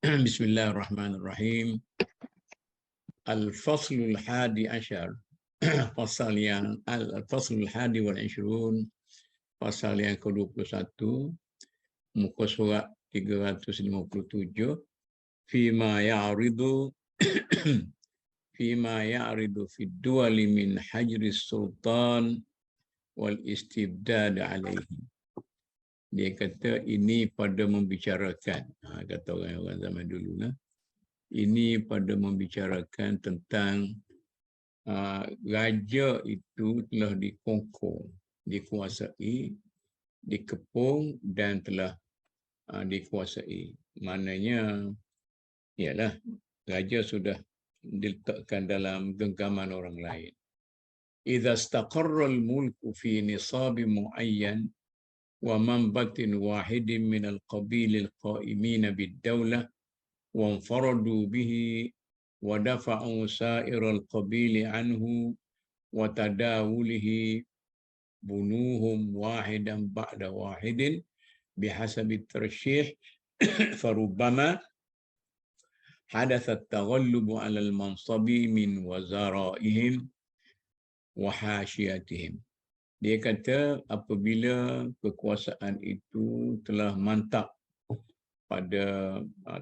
Bismillahirrahmanirrahim. Al-Faslul Hadi Ashar. Al-Faslul Hadi wal Ishrun. Pasal yang ke-21. Muka surat 357. Fima ya'ridu Fima ya'ridu fid duwali min hajris sultan wal istibdad alaihi. Dia kata ini pada membicarakan, kata orang zaman dulu lah. Ini pada membicarakan tentang raja itu telah dikongkong, dikuasai, dikepung dan telah dikuasai. Maknanya, ialah raja sudah diletakkan dalam genggaman orang lain. Idza istaqarra al-mulku fi nisab muayyan wa manbatin wahidin min al-qabil al-qa'imin bid-dawlah وانفردوا به ودفعوا سائر القبيل عنه وتداوله بنوهم واحدا بعد واحد بحسب الترشيح فربما حدث التغلب على المنصب من وزرائهم وحاشيتهم. Dia kata apabila kekuasaan itu telah mantap pada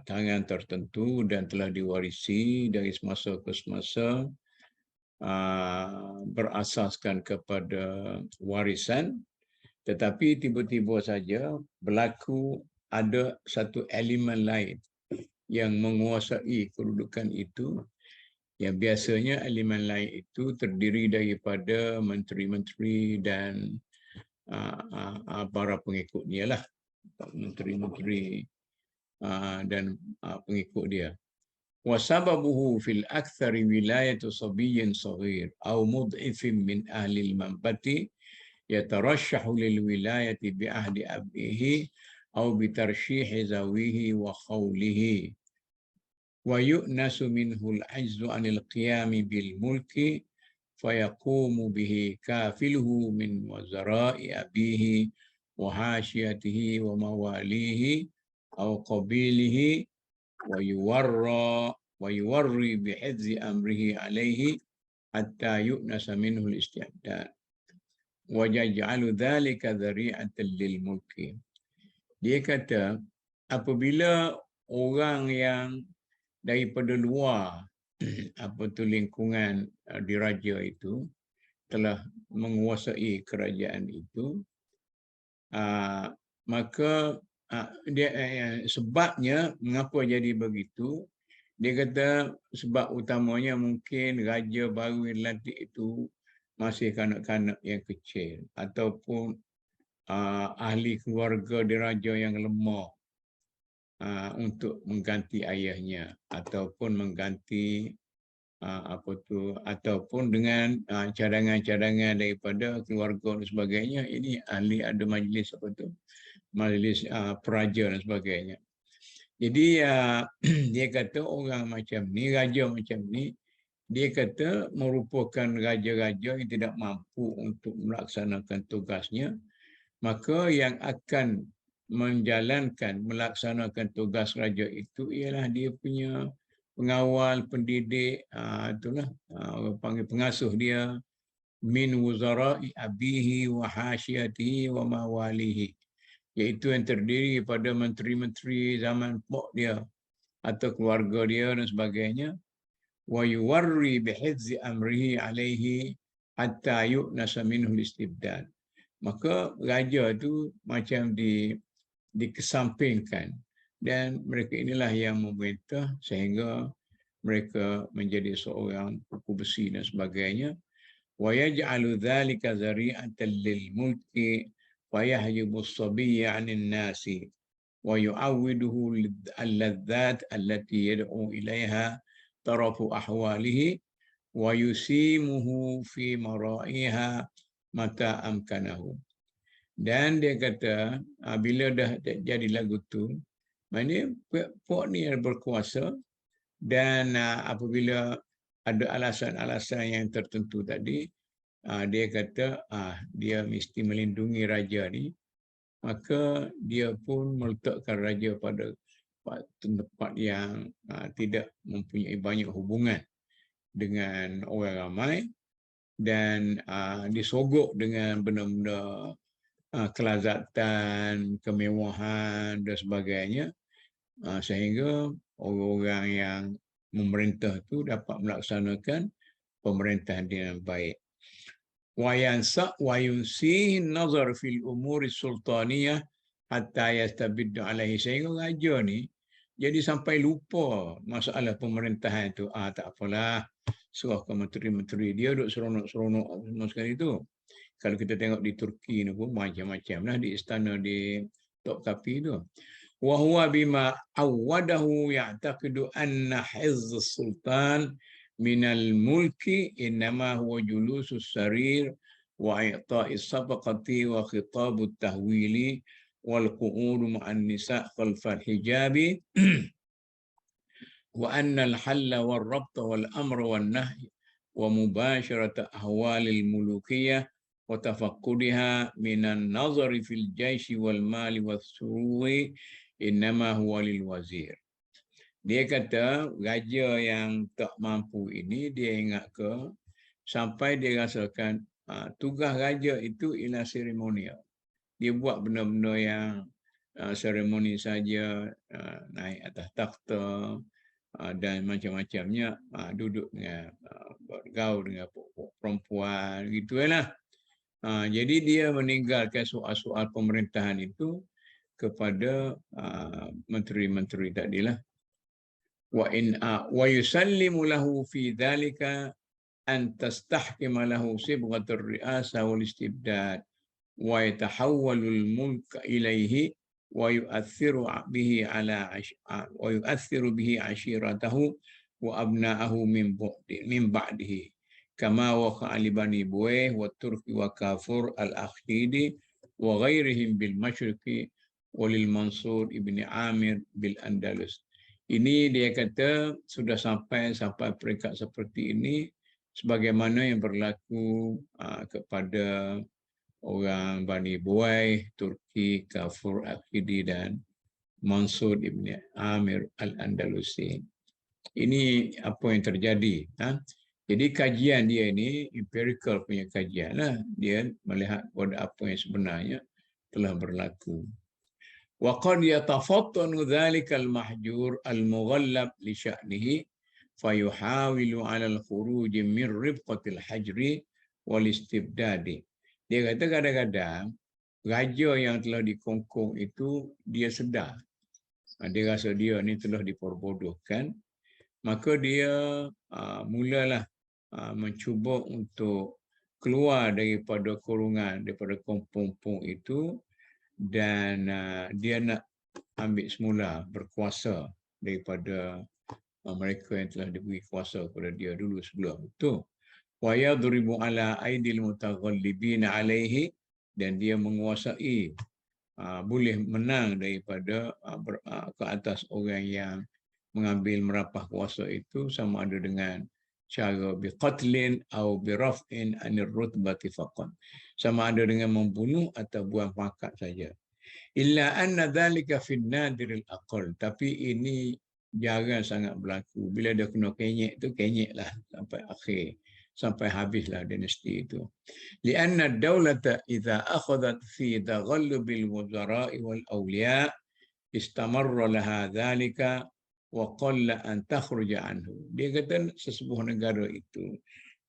tangan tertentu dan telah diwarisi dari semasa ke semasa berasaskan kepada warisan, tetapi tiba-tiba saja berlaku ada satu elemen lain yang menguasai kedudukan itu, yang biasanya elemen lain itu terdiri daripada menteri-menteri dan para pengikutnya lah, menteri-menteri dan pengikut dia. Wasababuhu fil akthari wilayatu sabiyyin saghir aw mud'ifin min ahli al-manbati yatarashshahu lil wilayati bi ahdi abihi aw bi tarshihi zawihi wa khawlihi wa yu'nasu minhu al-'ajzu 'anil qiyam bil mulki fayaqumu bihi kafiluhu min wazara'i abihi wa hashiyatihi wa mawalihi أو قبيله ويوري بحفظ أمره عليه حتى يؤنس منه الاستعداد ويجعل ذلك ذريعة للملك. Dia kata apabila orang yang daripada luar lingkungan diraja itu telah menguasai kerajaan itu, maka sebabnya mengapa jadi begitu, dia kata sebab utamanya mungkin raja baru yang dilantik itu masih kanak-kanak yang kecil ataupun ahli keluarga diraja yang lemah untuk mengganti ayahnya ataupun mengganti ataupun dengan cadangan-cadangan daripada keluarga dan sebagainya. Ini ahli ada majlis majlis peraja dan sebagainya. Jadi dia kata orang macam ni, raja macam ni, dia kata merupakan raja-raja yang tidak mampu untuk melaksanakan tugasnya, maka yang akan melaksanakan tugas raja itu ialah dia punya pengawal, pendidik, itulah orang panggil pengasuh dia, min wuzara'i abihi wa hashiyatihi wa mawalihi, iaitu yang terdiri pada menteri-menteri zaman pok dia atau keluarga dia dan sebagainya. Wa yuwarri bihifzi amrihi alaihi hatta yu'nasa minhu istibdad. Maka raja itu macam dikesampingkan, dan mereka inilah yang memerintah sehingga mereka menjadi seorang kuku besi dan sebagainya. Wa yaj'alu dzalika zari'atan lil mulki ويحجب الصبي عن الناس ويعوده اللذات التي يدعو إليها طرف أحواله ويسيمه في مرائها متى أمكنه. Dan dia kata bila dah jadi lagu tu, maknanya puak ni yang berkuasa, dan apabila ada alasan-alasan yang tertentu tadi, dia kata dia mesti melindungi raja ni, maka dia pun meletakkan raja tempat yang tidak mempunyai banyak hubungan dengan orang ramai, dan disogok dengan benda-benda kelazatan, kemewahan dan sebagainya, sehingga orang-orang yang memerintah itu dapat melaksanakan pemerintahan dengan baik. Wa yansa wa yunsihi nazar fil umuri sultaniyah hatta yastabiddu alaihi, sehingga raja ni jadi sampai lupa masalah pemerintahan itu. Tak apalah, suruh ke menteri-menteri dia duduk seronok-seronok semua sekali itu. Kalau kita tengok di Turki ni pun macam-macam lah, di istana di Topkapi tu. Wa huwa bima awwadahu ya'taqidu anna hizz sultan minal mulki innama huwa julusus sarir wa i'ta'is sabaqati wa khitabut tahwili wal qu'ud ma'an nisa' khalfal hijabi wa anna al-halla wal rabta wal amra wal nahy wa mubasharata ahwalil mulukiyah wa tafaqqudiha minan nazari fil jaishi wal mali was sururi innama huwa lil wazir. Dia kata raja yang tak mampu ini, dia ingat ke sampai dia rasakan tugas raja itu ialah seremonial. Dia buat benda-benda yang seremoni saja, naik atas takhta dan macam-macamnya, duduk dengan bergaul dengan perempuan gitulah. Jadi dia meninggalkan soal-soal pemerintahan itu kepada menteri-menteri tadilah. Wa yusallimu lahu fi dhalika an tastahkima lahu sibghatur ri'asa wal istibdad wa yatahawwalu al-mulk ilayhi wa yu'athiru bihi ashiratahu wa abna'ahu min ba'dihi kama waqa'a li Bani Buwaih wa Turki wa Kafur al-Akhidi wa ghairihim bil Masyriqi walil Mansur ibni Amir bil Andalus. Ini dia kata sudah sampai peringkat seperti ini sebagaimana yang berlaku kepada orang Bani Buwaih, Turki, Kafur Akhidi dan Mansur ibni Amir al-Andalusi. Ini apa yang terjadi. Jadi kajian dia ini empirical punya kajian lah. Dia melihat pada apa yang sebenarnya telah berlaku. Wa qad yatafattanu dhalika al-mahjur al-mughallab li sya'nihi fayuhawilu 'ala al-khuruj min ribqatil hajri wal istibdadi. Dia kata kadang-kadang raja yang telah dikongkong itu dia sedar. Dia rasa dia ni telah diperbodohkan, maka dia mulalah mencuba untuk keluar daripada kurungan, daripada kompong-kompong itu, dan dia nak ambil semula berkuasa daripada mereka yang telah diberi kuasa kepada dia dulu sebelum itu. Wa yadribu ala aidil mutaghallibin alaihi, dan dia menguasai, boleh menang daripada ke atas orang yang mengambil merapah kuasa itu, sama ada dengan cara biqatlin atau biraf'in anir rutbati faqat, sama ada dengan membunuh atau buang pangkat saja. Illa anna dhalika fi nadiril aqal, tapi ini jarang sangat berlaku. Bila dia kena kenyek tu, kenyeklah sampai akhir, sampai habislah dinasti itu. Lianna ad-dawlata idza akhadhat fi taghallubil wuzara'i wal awliya istamarra laha dhalika wa qalla an takhruja anhu. Dia kata sesebuah negara itu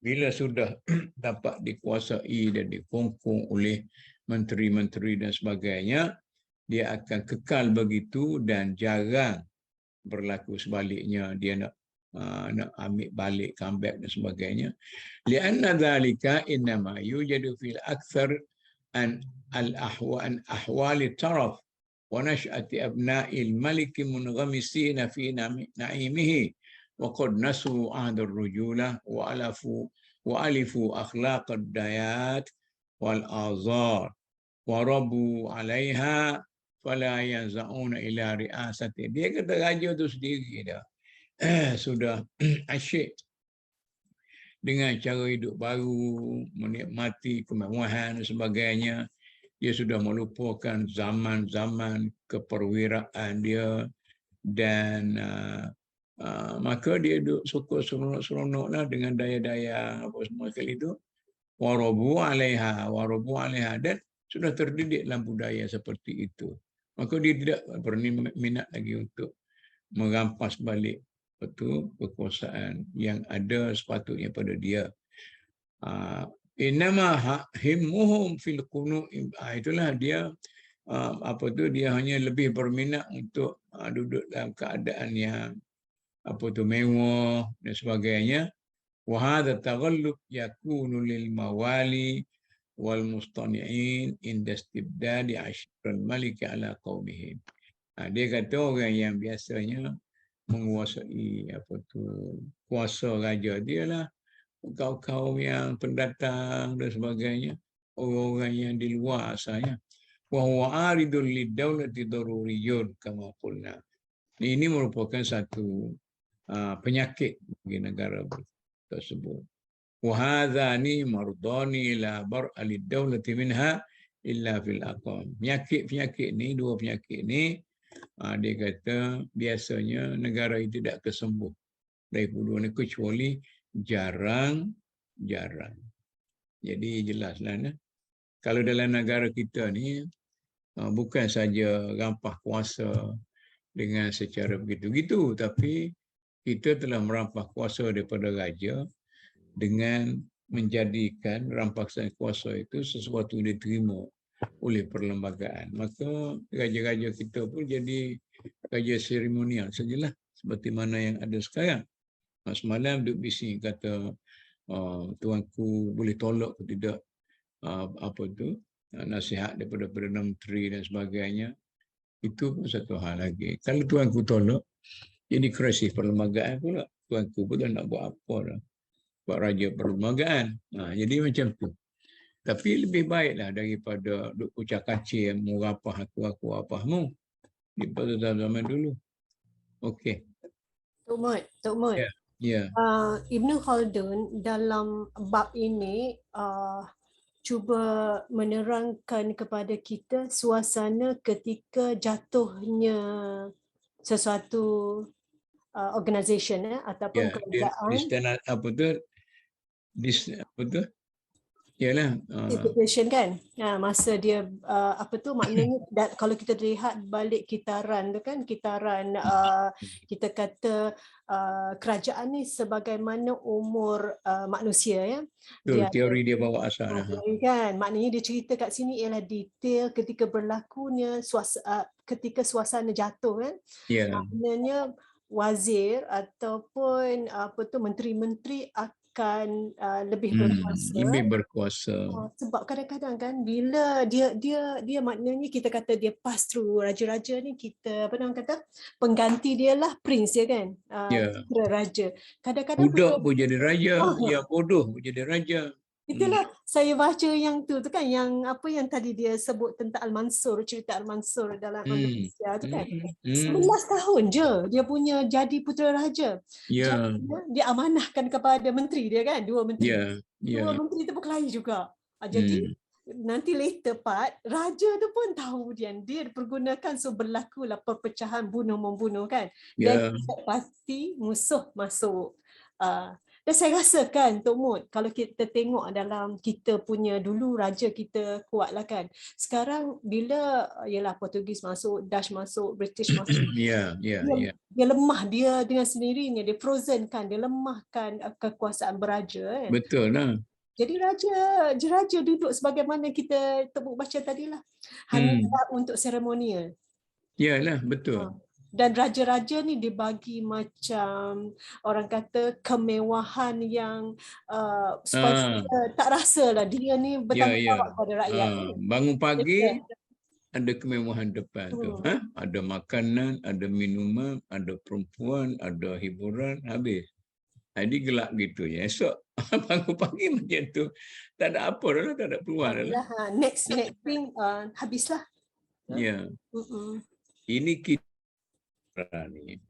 bila sudah dapat dikuasai dan dikongkong oleh menteri-menteri dan sebagainya, dia akan kekal begitu dan jarang berlaku sebaliknya. Dia nak ambil balik, comeback dan sebagainya. Lianna dhalika innama yujadu fil akthar an ahwali taraf wa nash'ati abna'il maliki munghamisina fi na'imihi wa qad nasu ahd ar-rujulah wa alifu akhlaq ad-dayat wal azar wa rabu 'alaiha fala yanza'una ila ri'asati. Dia kata raja tu sendiri dah sudah asyik dengan cara hidup baru, menikmati kemewahan dan sebagainya. Dia sudah melupakan zaman-zaman keperwiraan dia. dan maka dia duduk suka seronok-seronoklah dengan daya-daya apa semua sekali itu. Warabu 'alaiha dan sudah terdidik dalam budaya seperti itu. Maka dia tidak berminat lagi untuk merampas balik kekuasaan yang ada sepatutnya pada dia. Innama himmuhum fil qunu', itulah dia dia hanya lebih berminat untuk duduk dalam keadaan yang mewah dan sebagainya. Wa hadha taghallub yakunu lil mawali wal mustani'in inda istibdadi ashran malik ala qaumihim. Dia kata orang yang biasanya menguasai kuasa raja dia lah kaum-kaum yang pendatang dan sebagainya, orang-orang yang di luar asalnya. Wa huwa aridul lidawlati daruriyun kama qulna. Ini merupakan satu penyakit bagi negara tersebut. Wa hadzani mardani la bar'a lidawlati minha illa fil aqam. Penyakit ni, dua penyakit ni, dia kata biasanya negara itu tidak kesembuh dari kedua ni kecuali jarang-jarang. Jadi jelaslah kalau dalam negara kita ni bukan saja rampas kuasa dengan secara begitu-gitu, tapi kita telah merampas kuasa daripada raja dengan menjadikan rampasan kuasa itu sesuatu yang diterima oleh perlembagaan. Maka raja-raja kita pun jadi raja seremonial sajalah, seperti mana yang ada sekarang. Semalam duduk bising kata tuanku boleh tolak ke tidak nasihat daripada Perdana Menteri dan sebagainya. Itu pun satu hal lagi. Kalau tuanku tolak, jadi krisis perlembagaan pula. Tuanku pun tak nak buat apa dah. Buat raja perlembagaan. Jadi macam tu. Tapi lebih baiklah daripada duk ucap kacir, murapah aku apahmu. Daripada zaman dulu. Okey. Tok Mut. Ya. Ibn Khaldun dalam bab ini cuba menerangkan kepada kita suasana ketika jatuhnya sesuatu organisation ataupun kerajaan. Ialah Institution kan, masa dia maknanya kalau kita lihat balik kitaran tu kan, kita kata kerajaan ni sebagaimana umur manusia ya. Teori dia bawa asal kan, maknanya dia cerita kat sini ialah detail ketika berlakunya ketika suasana jatuh kan. Maknanya wazir ataupun menteri-menteri akan lebih berkuasa. Sebab kadang-kadang kan bila dia maknanya kita kata dia pass through raja-raja ni, kita pengganti dia lah prince ya kan. Raja. Kadang-kadang budak pun jadi raja, yang bodoh pun jadi raja. Itulah saya baca yang tu kan, yang yang tadi dia sebut tentang Al-Mansur, cerita Al-Mansur dalam Indonesia tu kan. 11 tahun je dia punya jadi putera raja. Dia amanahkan kepada menteri dia kan, dua menteri. Dua menteri tu berkelahi juga. Jadi nanti later part raja tu pun tahu dia dipergunakan, so berlakulah perpecahan bunuh-membunuh kan. Dan pasti musuh masuk. Dan saya rasakan Tok Mut, kalau kita tengok dalam kita punya dulu raja kita kuat lah kan. Sekarang bila Portugis masuk, Dutch masuk, British masuk, dia lemah, dia dengan sendirinya, dia frozen kan, dia lemahkan kekuasaan beraja kan. Betul lah. Jadi raja duduk sebagaimana kita baca tadilah. Hanya untuk seremonial. Yalah, betul. Dan raja-raja ni dibagi macam orang kata kemewahan yang supaya tak rasa lah dia ni bertanggungjawab pada rakyat. Bangun pagi ada kemewahan depan tu. Ada makanan, ada minuman, ada perempuan, ada hiburan, habis. Jadi gelap gitu ya. Esok bangun pagi macam tu. Tak ada apa dah, tak ada peluang dah. Next thing habislah. Ya. Ini kita ni.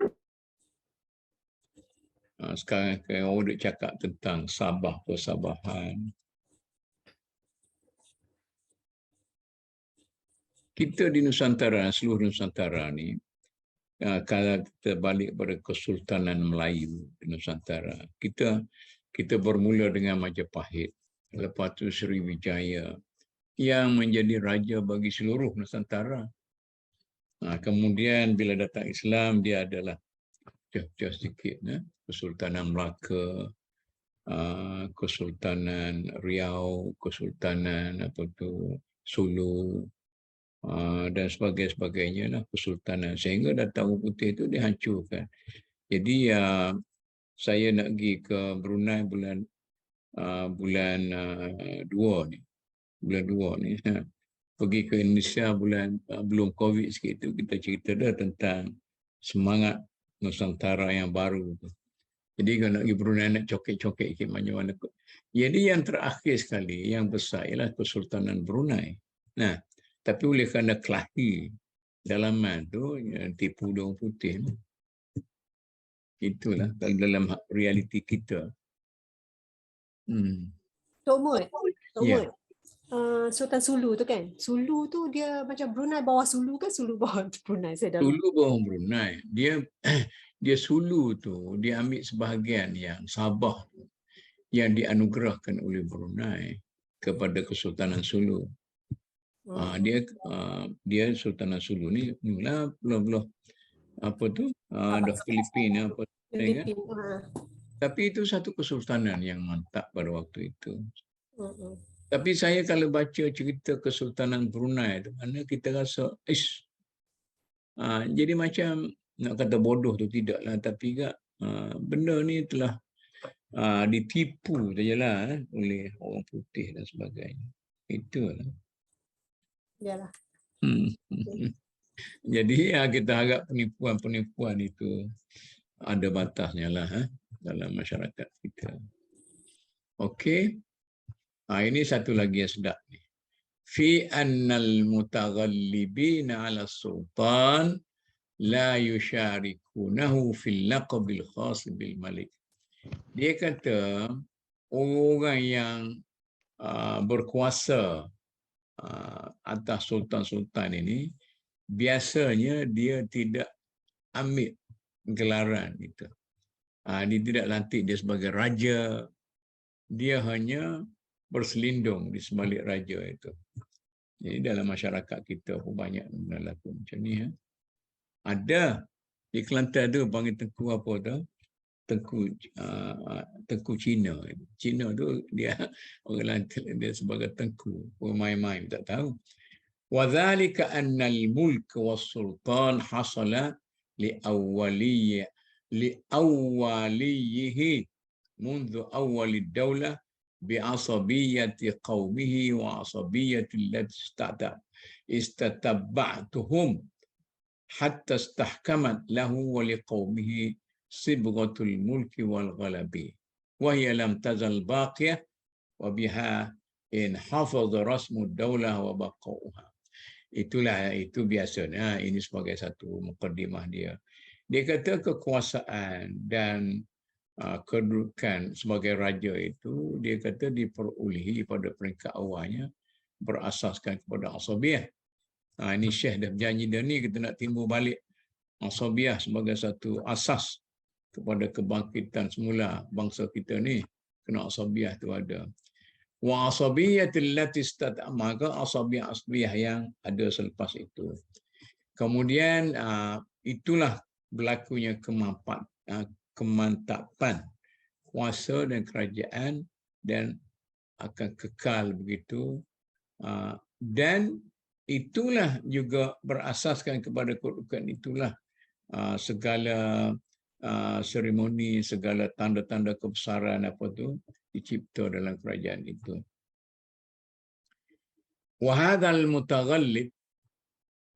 Sekarang orang duk cakap tentang Sabah persabahan. Kita di Nusantara, seluruh Nusantara ni, kalau kita balik pada Kesultanan Melayu di Nusantara, kita bermula dengan Majapahit, lepas tu Sriwijaya yang menjadi raja bagi seluruh Nusantara. Kemudian bila datang Islam, dia adalah jauh sedikit, Kesultanan Melaka, Kesultanan Riau, Kesultanan Sulu, dan sebagainya lah, Kesultanan, sehingga datang Orang Putih itu dihancurkan. Jadi saya nak pergi ke Brunei bulan 2 ni, pergi ke Indonesia bulan belum COVID sikit tu, kita cerita dah tentang semangat Nusantara yang baru tu. Jadi kalau nak pergi Brunei, nak coket-coket sikit mana-mana. Jadi yang terakhir sekali yang besar ialah Kesultanan Brunei. Nah, tapi oleh kerana kelahi dalaman tu tipu Orang Putih. Itulah dalam realiti kita. Tok Mut, Ya. Sultan Sulu tu kan, Sulu tu dia macam Brunei bawah Sulu kan, Sulu bawah Brunei, saya dah lupa. Sulu bawah Brunei. Dia Sulu tu dia ambil sebahagian yang Sabah yang dianugerahkan oleh Brunei kepada Kesultanan Sulu. Dia Sultanan Sulu ni mula apa tu ada Filipina apa kan? Tapi itu satu kesultanan yang mantap pada waktu itu. Tapi saya kalau baca cerita Kesultanan Brunei tu, mana kita rasa jadi macam nak kata bodoh tu tidaklah, tapi benda ni telah ditipu sajalah oleh Orang Putih dan sebagainya. Itulah. Yalah. Jadi kita harap penipuan-penipuan itu ada batasnya lah dalam masyarakat kita. Okey. Ini satu lagi yang sedap ni. Fi annal mutaghallibina 'ala sultan la yusharikunahu fil laqabil khas bil malik. Dia kata orang yang berkuasa atas sultan-sultan ini biasanya dia tidak ambil gelaran itu. Dia tidak lantik dia sebagai raja. Dia hanya berselindung di sebalik raja itu. Jadi dalam masyarakat kita pun banyak berlaku macam ni. Ada di Kelantan tu panggil tengku apa tu? Tengku Cina. Cina tu dia orang Kelantan dia sebagai tengku. Main-main tak tahu. وذلك أن الملك والسلطان حصل لأوليه منذ أول الدولة بعصبية قومه وعصبية التي استتبعتهم حتى استحكمت له ولقومه صبغة الملك والغلب وهي لم تزل باقية وبها إن حفظ رسم الدولة وبقاؤها. Itu biasanya, ini sebagai satu mukaddimah dia. Dia kata kekuasaan dan kedudukan sebagai raja itu, dia kata diperolehi pada peringkat awalnya berasaskan kepada asabiyah. Ini Syekh dah berjanji dah ni, kita nak timbul balik asabiyah sebagai satu asas kepada kebangkitan semula bangsa kita ni. Kena asabiyah tu ada. Wa asabiyatil lati maka asabiyah yang ada selepas itu. Kemudian itulah berlakunya kemantapan kuasa dan kerajaan dan akan kekal begitu, dan itulah juga berasaskan kepada kedudukan itulah segala seremoni, segala tanda-tanda kebesaran dicipta dalam kerajaan itu. Wa hadzal mutaghallib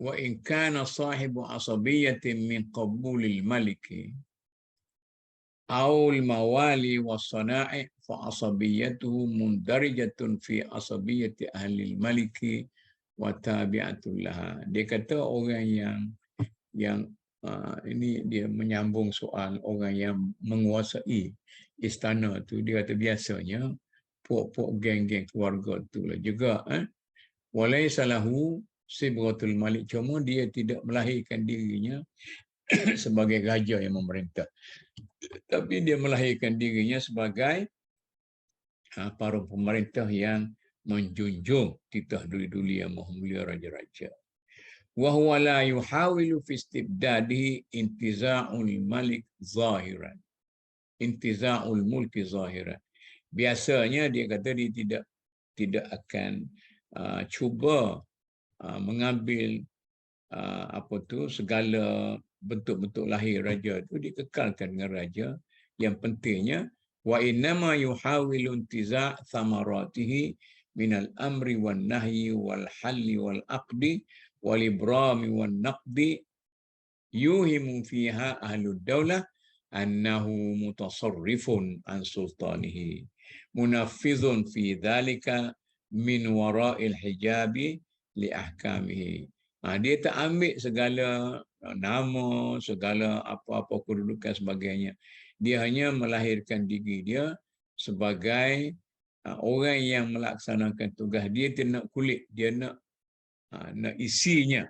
wa in kana sahibu asabiyatin min qabulil maliki aw al mawali was sana'i fa asabiyatuhu mundarijatun fi asabiyati ahli al maliki wa tabi'atul laha. Dia kata orang yang ini dia menyambung soal orang yang menguasai istana tu, dia kata biasanya puak-puak geng-geng keluarga tu lah juga walaysa lahu sibratul malik, cuma dia tidak melahirkan dirinya sebagai raja yang memerintah. Tapi dia melahirkan dirinya sebagai para pemerintah yang menjunjung titah duli-duli yang maha mulia raja-raja. Wa huwa la yuhawilu fi istibdadihi intiza'ul malik zahiran. Intiza'ul mulki zahiran. Biasanya dia kata dia tidak akan cuba mengambil segala bentuk-bentuk lahir raja itu dikekalkan dengan raja. Yang pentingnya wa innama yuhawilu intiza' thamaratihi minal amri wan nahyi wal halli wal aqdi wal ibrami wan naqdi yuhimu fiha ahlud daulah annahu mutasarrifun an sultanihi munaffidhun fi dhalika min wara'il hijabi li ahkamihi. Dia tak ambil segala nama, segala apa-apa kedudukan sebagainya. Dia hanya melahirkan diri dia sebagai orang yang melaksanakan tugas. Dia nak kulit, dia nak isinya.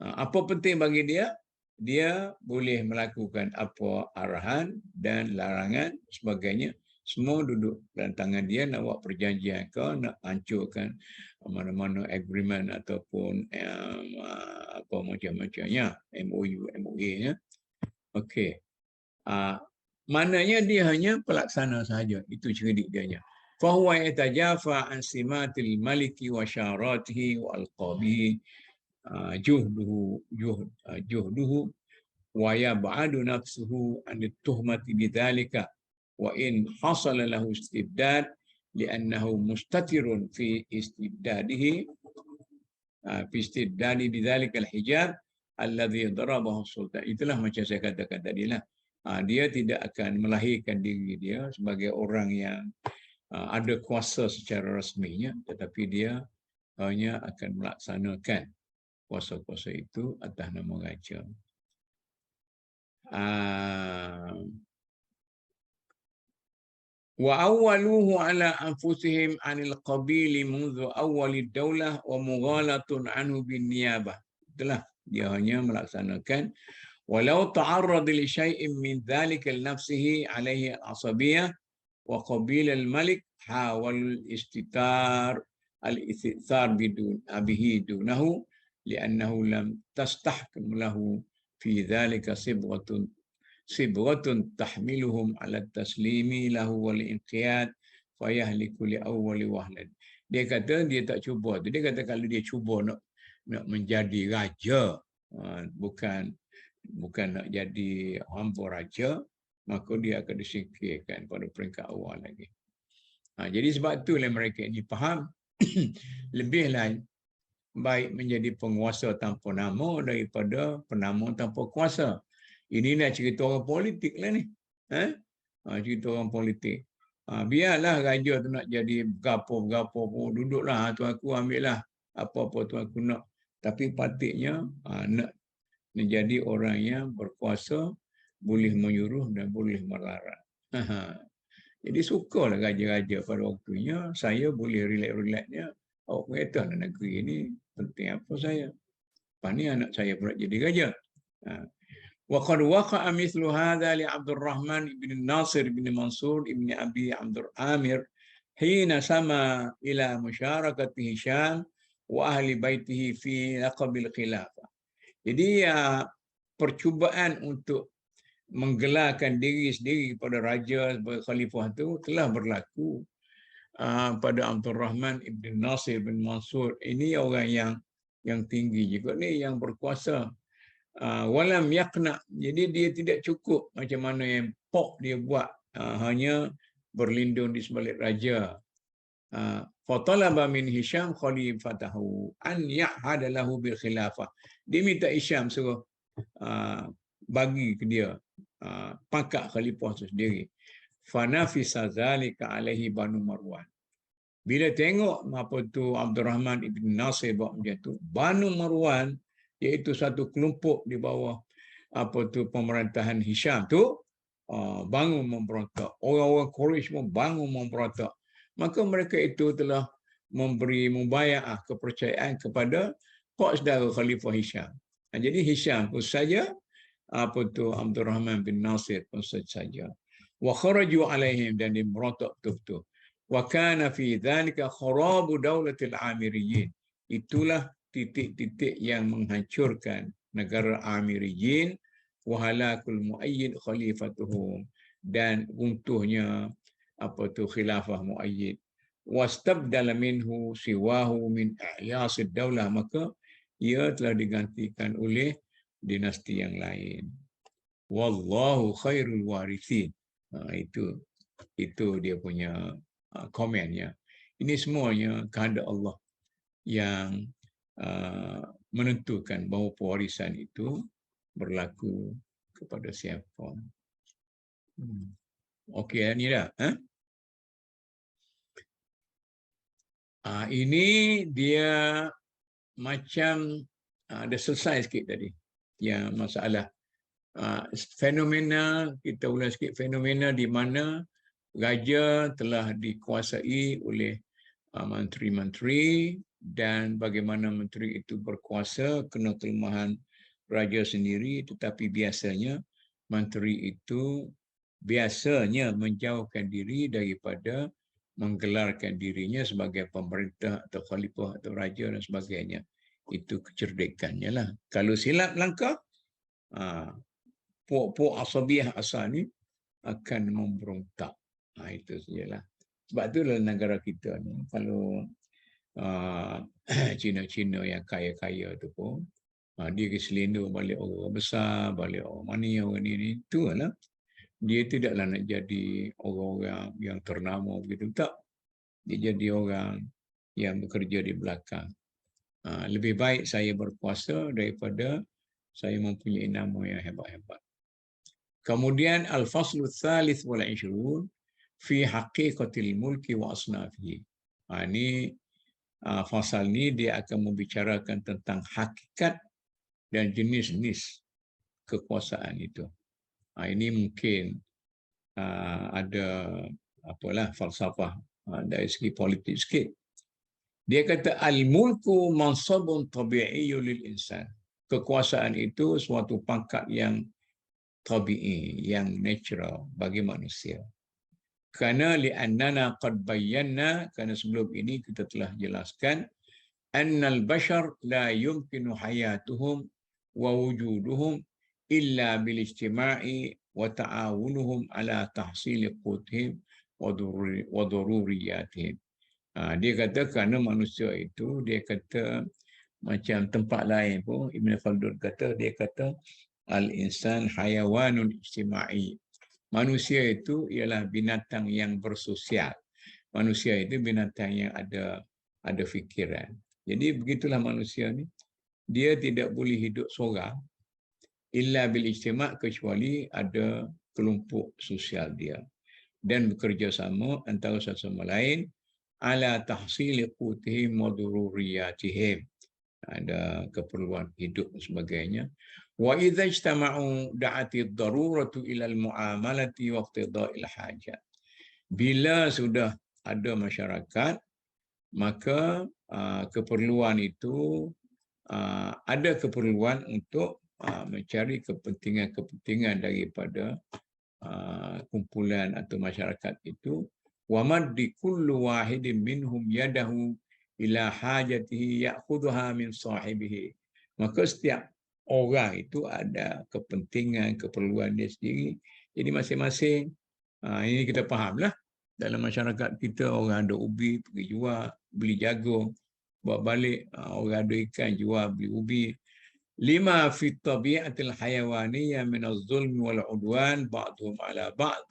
Apa penting bagi dia? Dia boleh melakukan apa arahan dan larangan sebagainya. Semua duduk dalam tangan dia. Nak buat perjanjian ke, nak hancurkan mana-mana agreement ataupun apa macam-macamnya, MOU, MOA-nya. Okey. Maknanya dia hanya pelaksana sahaja. Itu cerdik dia. Fahuwa yatajafa an simatil maliki wa syaratihi wa alqabihi juhduhu wa yab'adu nafsuhu an tuhmati bidzalika wa in hasala lahu istibdad li'annahu mustatirun fi istibdadihi fi istibdadi bidzalika al-hijab alladhi darabahu sultan. Itulah macam saya katakan tadi lah. Dia tidak akan melahirkan diri dia sebagai orang yang ada kuasa secara rasminya, tetapi dia hanya akan melaksanakan kuasa-kuasa itu atas nama raja. Wa awwaluhu ala anfusihim anil qabili mundu awwalid daulah wa mughalatun anhu bin niyabah. Itulah dia hanya melaksanakan walau ta'arrad li syai'in min dhalika li nafsihi alaihi al-asabiyah wa qabil al-malik hawal istitar al-istithar bidun abihi dunahu li'annahu lam tastahkim lahu fi dhalika sibghatun tahmiluhum ala taslimi lahu wal inqiyad fayahliku li awwali wahlad. Dia kata dia tak cuba tu. Dia kata kalau dia cuba nak menjadi raja, bukan nak jadi hamba raja, maka dia akan disingkirkan pada peringkat awal lagi. Jadi sebab itulah mereka ini faham lebihlah baik menjadi penguasa tanpa nama daripada penama tanpa kuasa. Inilah cerita orang politik lah ni. Cerita orang politik. Biarlah raja tu nak jadi berapa-berapa pun, duduklah tuan aku ambil lah apa-apa tuan aku nak. Tapi patutnya nak menjadi orang yang berkuasa, boleh menyuruh dan boleh melarang. Jadi sukalah raja-raja pada waktunya, saya boleh relax-relaxnya. Kata lah negeri ini penting apa saya. Lepas ni anak saya pula jadi raja. Wa qad waqa'a mithlu hadha li Abdul Rahman ibn Nasir ibn Mansur ibn Abi Abdul Amir hina sama ila musyarakati Hisham wa ahli baitihi fi laqabil khilafah. Jadi percubaan untuk menggelarkan diri sendiri kepada raja sebagai khalifah itu telah berlaku pada Abdul Rahman ibn Nasir bin Mansur. Ini orang yang tinggi juga ni, yang berkuasa. Walam yaqna, jadi dia tidak cukup macam mana yang Pok dia buat, hanya berlindung di sebalik raja. Fatalaba min Hisham khalifatahu an ya'hada lahu bil khilafah. Dia minta Hisham suruh bagi ke dia pangkat khalifah itu sendiri. Fanafisa zalika alaihi Banu Marwan. Bila tengok apa tu Abdul Rahman ibn Nasir buat macam tu, Banu Marwan, iaitu satu kelompok di bawah apa tu pemerintahan Hisham tu, bangun memberontak. Orang-orang Quraisy pun bangun memberontak. Maka mereka itu telah memberi mubayaah kepercayaan kepada pak saudara Khalifah Hisham. Jadi Hisham pun saja, apa tu Abdul Rahman bin Nasir pun saja. Wa kharaju alaihim, dan dimerotok betul-betul. Wa kana fi dhalika kharabu daulatil Amiriyin. Itulah titik-titik yang menghancurkan negara Amiriyin, wa halakul Muayyid khalifatuhum, dan runtuhnya apa tu khilafah Muayyid. Wastabdala minhu siwahu min a'yasid daulah, maka ia telah digantikan oleh dinasti yang lain. Wallahu khairul warithin. Itu dia punya komennya. Ini semuanya kehendak Allah yang menentukan bahawa pewarisan itu berlaku kepada siapa. Okey, ni dah. Ini dia macam dah selesai sikit tadi. Yang masalah fenomena, kita ulas sikit fenomena di mana raja telah dikuasai oleh menteri-menteri, dan bagaimana menteri itu berkuasa kena kelemahan raja sendiri, tetapi biasanya menteri itu biasanya menjauhkan diri daripada menggelarkan dirinya sebagai pemerintah atau khalifah atau raja dan sebagainya. Itu kecerdikannya lah. Kalau silap langkah, puak-puak asabiah asal ni akan memberontak. Itu sajalah. Sebab tu dalam negara kita ni, kalau Cina-Cina yang kaya-kaya tu pun, dia keselindur balik orang besar, balik orang mani, orang ni, tu lah. Dia tidaklah nak jadi orang-orang yang ternama begitu, tak. Dia jadi orang yang bekerja di belakang. Lebih baik saya berkuasa daripada saya mempunyai nama yang hebat-hebat. Kemudian al-faslu tsalits wal 20 fi haqiqatil mulki wa asnafihi. Ini fasal ni dia akan membicarakan tentang hakikat dan jenis-jenis kekuasaan itu. Ini mungkin ada apalah falsafah dari segi politik sikit. Dia kata al-mulku mansabun tabi'iyyun lil insan. Kekuasaan itu suatu pangkat yang tabi'i, yang natural bagi manusia. Kerana li'annana qad bayyana, kerana sebelum ini kita telah jelaskan, annal bashar la yumkinu hayatuhum wa wujuduhum illa bil ijtima'i wa ta'awunuhum ala tahsili qutihim wa daruriyatihim. Dia kata kerana manusia itu, dia kata macam tempat lain pun, Ibn Khaldun kata, dia kata al-insan hayawanun ijtima'i. Manusia itu ialah binatang yang bersosial. Manusia itu binatang yang ada fikiran. Jadi begitulah manusia ni. Dia tidak boleh hidup seorang illa bil ijtima', kecuali ada kelompok sosial dia, dan bekerja sama antara satu sama lain ala tahsili qutihim wa dururiyatihim. Ada keperluan hidup dan sebagainya. Wa idza ijtama'u da'ati ad-daruratu ila al-mu'amalati wa iqtida'il hajat. Bila sudah ada masyarakat, maka keperluan itu ada keperluan untuk mencari kepentingan-kepentingan daripada kumpulan atau masyarakat itu. Wa maddi kullu wahidin minhum yadahu ila hajatihi ya'khudhuha min sahibihi. Maka setiap orang itu ada kepentingan, keperluan dia sendiri. Jadi masing-masing, ini kita fahamlah. Dalam masyarakat kita, orang ada ubi, pergi jual, beli jagung, bawa balik. Orang ada ikan, jual, beli ubi. Lima fi tabi'atil hayawaniyah min az-zulmi wal 'udwan ba'dhum 'ala ba'd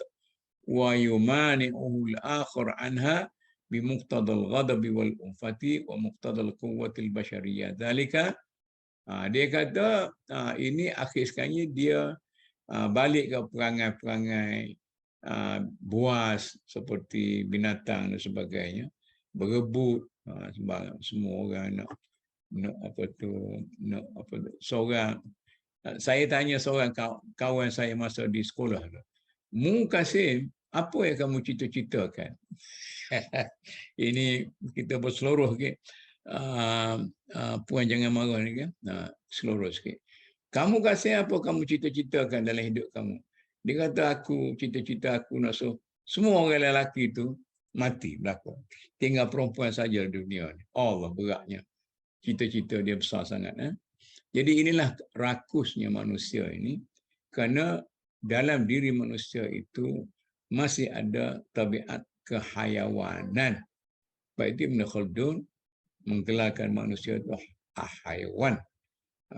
wa yumani'uhu al-akhar 'anha bimuqtadal ghadabi wal unfati wa muqtadal quwwatil bashariyah. Dalika, dia kata ini akhir sekali dia balik ke perangai-perangai buas seperti binatang dan sebagainya, berebut. Semua orang nak apa tu, seorang, saya tanya seorang kawan saya masa di sekolah, Mu Kasim, apa yang kamu cita-citakan? Ini kita berseluruh sikit. Puan jangan marah ni kan. Seluruh sikit. Kamu rasa apa kamu cita-citakan dalam hidup kamu? Dia kata aku, cita-cita aku nak suruh semua orang lelaki tu mati berlaku. Tinggal perempuan saja di dunia ni. Allah beratnya. Cita-cita dia besar sangat. Jadi inilah rakusnya manusia ini. Kerana dalam diri manusia itu masih ada tabiat kehayawanan. Baik itu Ibn Khaldun menggelarkan manusia itu haiwan.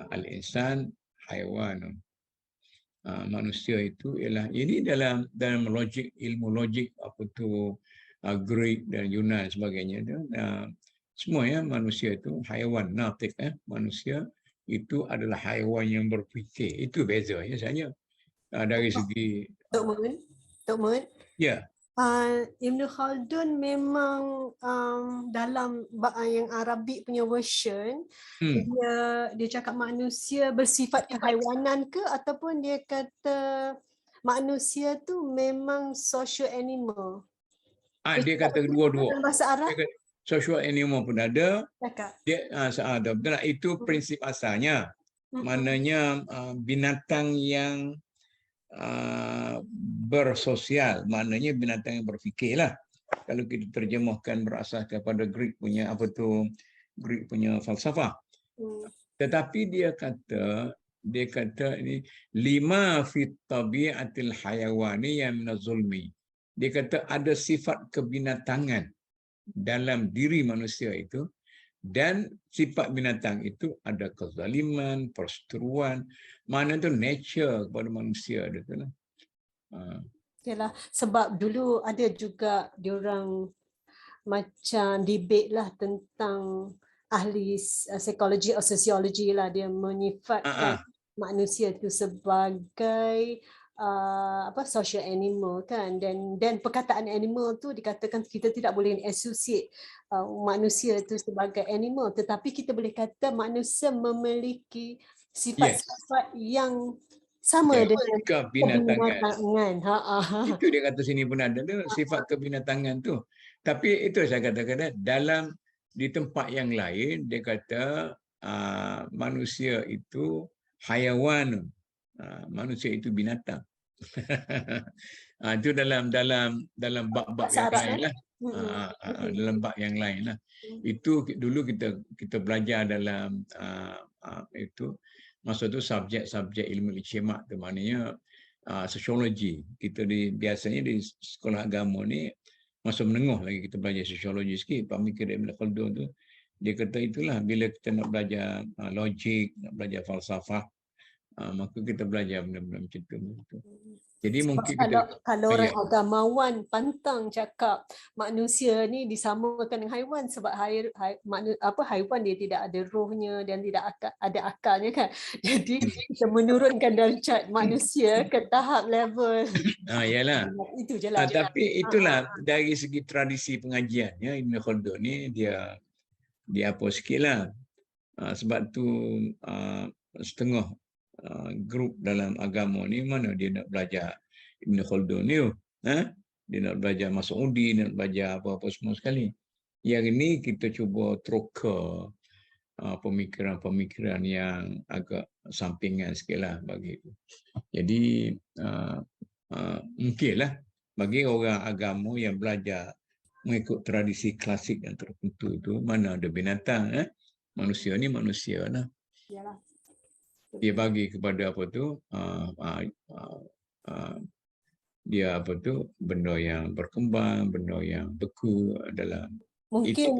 Al-insan haiwan. Manusia itu ialah ini dalam logik, ilmu logik apa tu Greek dan Yunan sebagainya. Semuanya manusia itu haiwan natik. Manusia itu adalah haiwan yang berfikir. Itu bezanya saja. Dari segi Tok Mun. Ya. Ibn Khaldun memang dalam yang Arabik punya version dia cakap manusia bersifat kehaiwanan ke ataupun dia kata manusia tu memang social animal. Dia kata dua-dua. Bahasa Arab Social animal pun ada. Cakap. Dia ada. Betul. Itu prinsip asalnya. Maknanya binatang yang bersosial, maknanya binatang yang berfikirlah. Kalau kita terjemahkan berasas kepada Greek punya Greek punya falsafah. Tetapi dia kata ini lima fit tabiatil hayawani yang minaz-zulmi. Dia kata ada sifat kebinatangan dalam diri manusia itu. Dan sifat binatang itu ada kezaliman, perseteruan, mana itu nature kepada manusia itu lah. Yalah, sebab dulu ada juga diorang macam debate lah tentang ahli psikologi atau sosiologi lah, dia menyifatkan manusia itu sebagai social animal kan, dan perkataan animal tu dikatakan kita tidak boleh associate manusia itu sebagai animal, tetapi kita boleh kata manusia memiliki sifat-sifat yang sama dengan kebinatangan. Itu dia kata sini pun ada sifat kebinatangan tu. Tapi itu saya kata-kata dalam di tempat yang lain dia kata manusia itu hayawan. Manusia itu binatang. Itu dalam bab-bab yang lain lah. Dalam bab yang lain lah. Itu dulu kita belajar dalam itu masa tu subjek ilmu ijtima' tu, maknanya sosiologi. Kita biasanya di sekolah agama ni masa menengah lagi kita belajar sosiologi sikit. Pemikiran Ibn Khaldun tu dia kata itulah bila kita nak belajar logik, nak belajar falsafah, maka kita belajar benda-benda macam tu. Jadi mungkin kalau orang agamawan pantang cakap manusia ni disamakan dengan haiwan sebab haiwan dia tidak ada rohnya dan tidak ada akalnya kan. Jadi kita menurunkan darjat manusia ke tahap level. Yalah. Itu je lah. Tapi itulah dari segi tradisi pengajiannya Ibn Khaldun ni dia apa sikitlah. Sebab tu setengah grup dalam agama ni mana dia nak belajar Ibn Khaldun ni, dia nak belajar Mas'udi, nak belajar apa-apa semua sekali. Yang ini kita cuba troka pemikiran-pemikiran yang agak sampingan sikitlah bagi itu. Jadi mungkinlah bagi orang agama yang belajar mengikut tradisi klasik yang tertentu itu, mana ada binatang, manusia ni manusia lah. Dia bagi kepada dia benda yang berkembang, benda yang beku dalam mungkin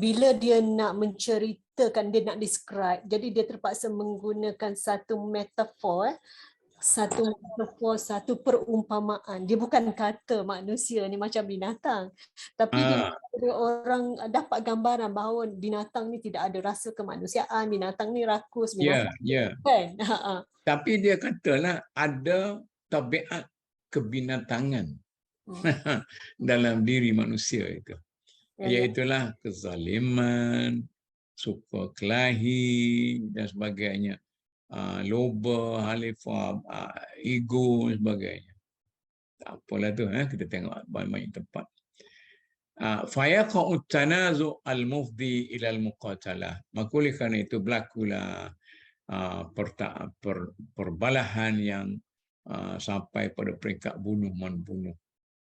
bila dia nak menceritakan, dia nak describe, jadi dia terpaksa menggunakan satu metafor, satu perumpamaan. Dia bukan kata manusia ni macam binatang, tapi dia orang dapat gambaran bahawa binatang ni tidak ada rasa kemanusiaan, binatang ni rakus, binatang kan. Tapi dia katalah ada tabiat kebinatangan dalam diri manusia itu. Iaitulah kezaliman, suka kelahi dan sebagainya. Loba, halifah, ego dan sebagainya. Tak apalah tu, kita tengok banyak tempat. Fayaqa'u tanazu' al-mufdi ila al-muqatalah. Maka oleh kerana itu berlakulah perbalahan yang sampai pada peringkat bunuh-membunuh.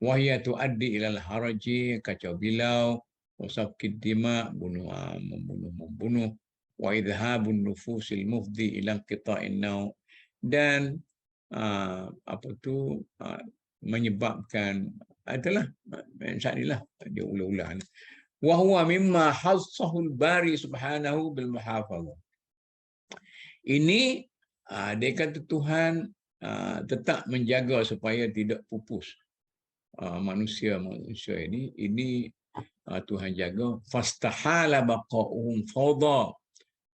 Wahia tuaddi ilal haraji, kacau bilau, wasafkid dima, membunuh, wa idhabun nufusil mufdi ila inqita'in naw, dan menyebabkan adalah insyaAllah dia ulah-ulah. Wa huwa mimma hassahul bari subhanahu bil muhafazah. Ini dia kata Tuhan tetap menjaga supaya tidak pupus manusia ini Tuhan jaga. Fastahala baqa'uhum fawda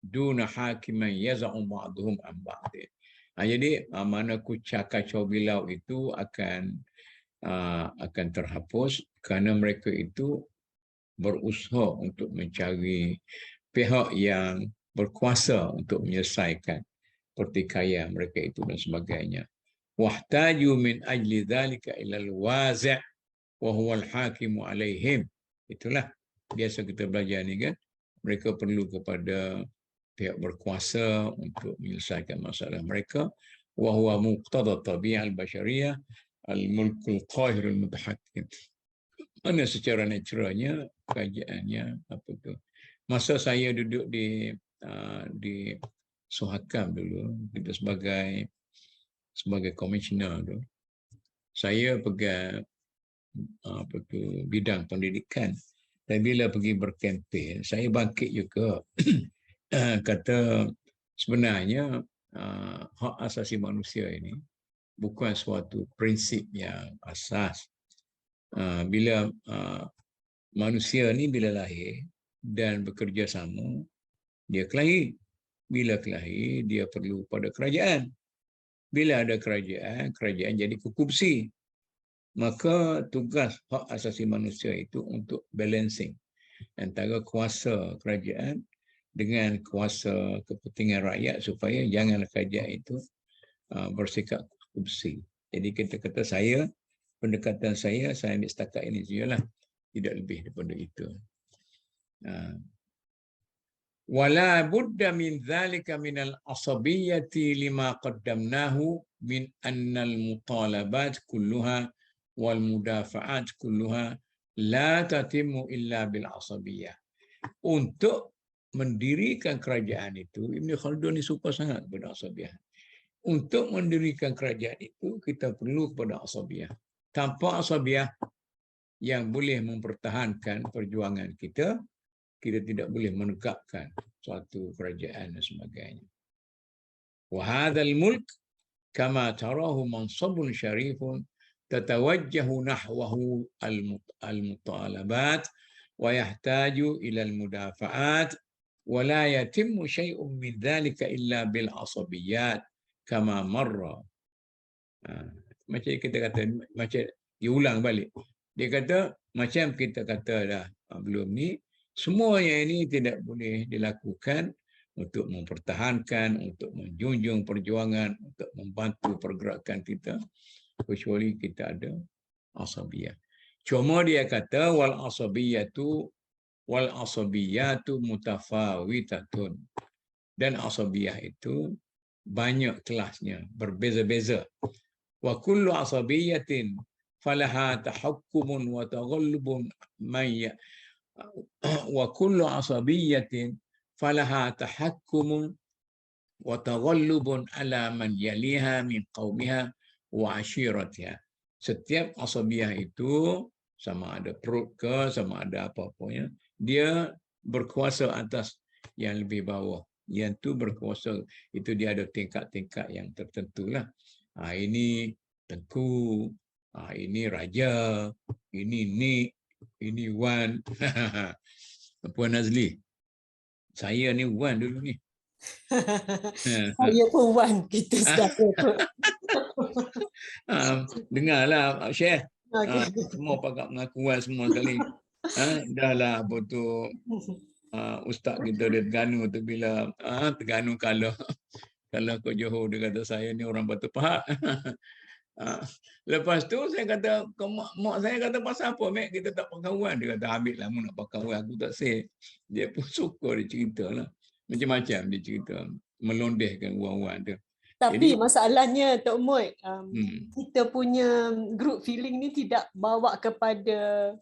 duna hakiman yaz'u ba'duhum an ba'd. Jadi mana kacau bilau itu akan terhapus kerana mereka itu berusaha untuk mencari pihak yang berkuasa untuk menyelesaikan pertikaian mereka itu dan sebagainya. Wahtaju min ajli dhalika ila al-wazi' wa huwa al-hakimu alaihim. Itulah biasa kita belajar ni kan. Mereka perlu kepada pihak berkuasa untuk menyelesaikan masalah mereka. Wa huwa muqtada tabi'ah al-bashariyah al-mulkul qahir al-mutahakim. Mana secara naturalnya kerajaannya apa tu. Masa saya duduk di Suhakam dulu, kita sebagai komisioner tu, saya pegang bidang pendidikan. Dan bila pergi berkempen, saya bangkit juga kata sebenarnya hak asasi manusia ini bukan suatu prinsip yang asas. Bila manusia ni bila lahir dan bekerja sama, dia kelahi. Bila kelahi, dia perlu pada kerajaan. Bila ada kerajaan jadi kukupsi. Maka tugas hak asasi manusia itu untuk balancing antara kuasa kerajaan dengan kuasa kepentingan rakyat supaya jangan kerajaan itu bersikap kukupsi. Jadi kita kata pendekatan saya ambil setakat ini sajalah. Tidak lebih daripada itu. Wala budda min dhalika min al-asabiyyati lima qaddamnahu min anna al-mutalabat kulluha wal mudafa'at kulluha la tatimmu illa bil asabiyyah. Untuk mendirikan kerajaan itu, Ibn Khaldun ini suka sangat kepada asabiyyah. Untuk mendirikan kerajaan itu, kita perlu kepada asabiyyah. Tanpa asabiyyah yang boleh mempertahankan perjuangan kita tidak boleh menegakkan suatu kerajaan dan sebagainya. Wa hadzal mulk kama tarahu mansabun syarifun tatawajjahu nahwahu al-mutalabat wa yahtaju ila al-mudafa'at wa la yatimmu syai'un min dhalika illa bil asabiyyat kama marra. Macam kita kata, macam diulang balik. Dia kata macam kita kata dah belum ni, semuanya ini tidak boleh dilakukan untuk mempertahankan, untuk menjunjung perjuangan, untuk membantu pergerakan kita, kecuali kita ada asabiyyah. Cuma dia kata wal asabiyyatu mutafawitatun. Dan asabiyyah itu banyak kelasnya, berbeza-beza. Wa kullu asabiyyatin falaha tahakkumun wa taghallubun wa kullu asabiyyatin falaha tahakkumun wa taghallubun ala man yaliha min qaumiha wa ashiratiha. Setiap asabiyah itu sama ada perut ke, sama ada apa-apanya, dia berkuasa atas yang lebih bawah. Yang tu berkuasa, itu dia ada tingkat-tingkat yang tertentu lah. Ini tengku, ini raja, ini Wan. Puan Nazli, saya ni Wan dulu ni. Saya pun Wan, kita sedara pun. Dengarlah Syekh. Semua pakat mengaku Wan semua sekali. Dah lah apa tu, ustaz kita dia Terengganu tu bila Terengganu kalau ke Johor dia kata saya ni orang Batu Pahat. Lepas tu saya kata, mak saya kata pasal apa Mek kita tak pakai Wan? Dia kata ambil lah mu nak pakai Wan, aku tak say. Dia pun suka dia cerita lah. Macam-macam dia cerita. melondehkan uang-uang tu. Tapi masalahnya Tok Mut, Hmm. kita punya group feeling ni tidak bawa kepada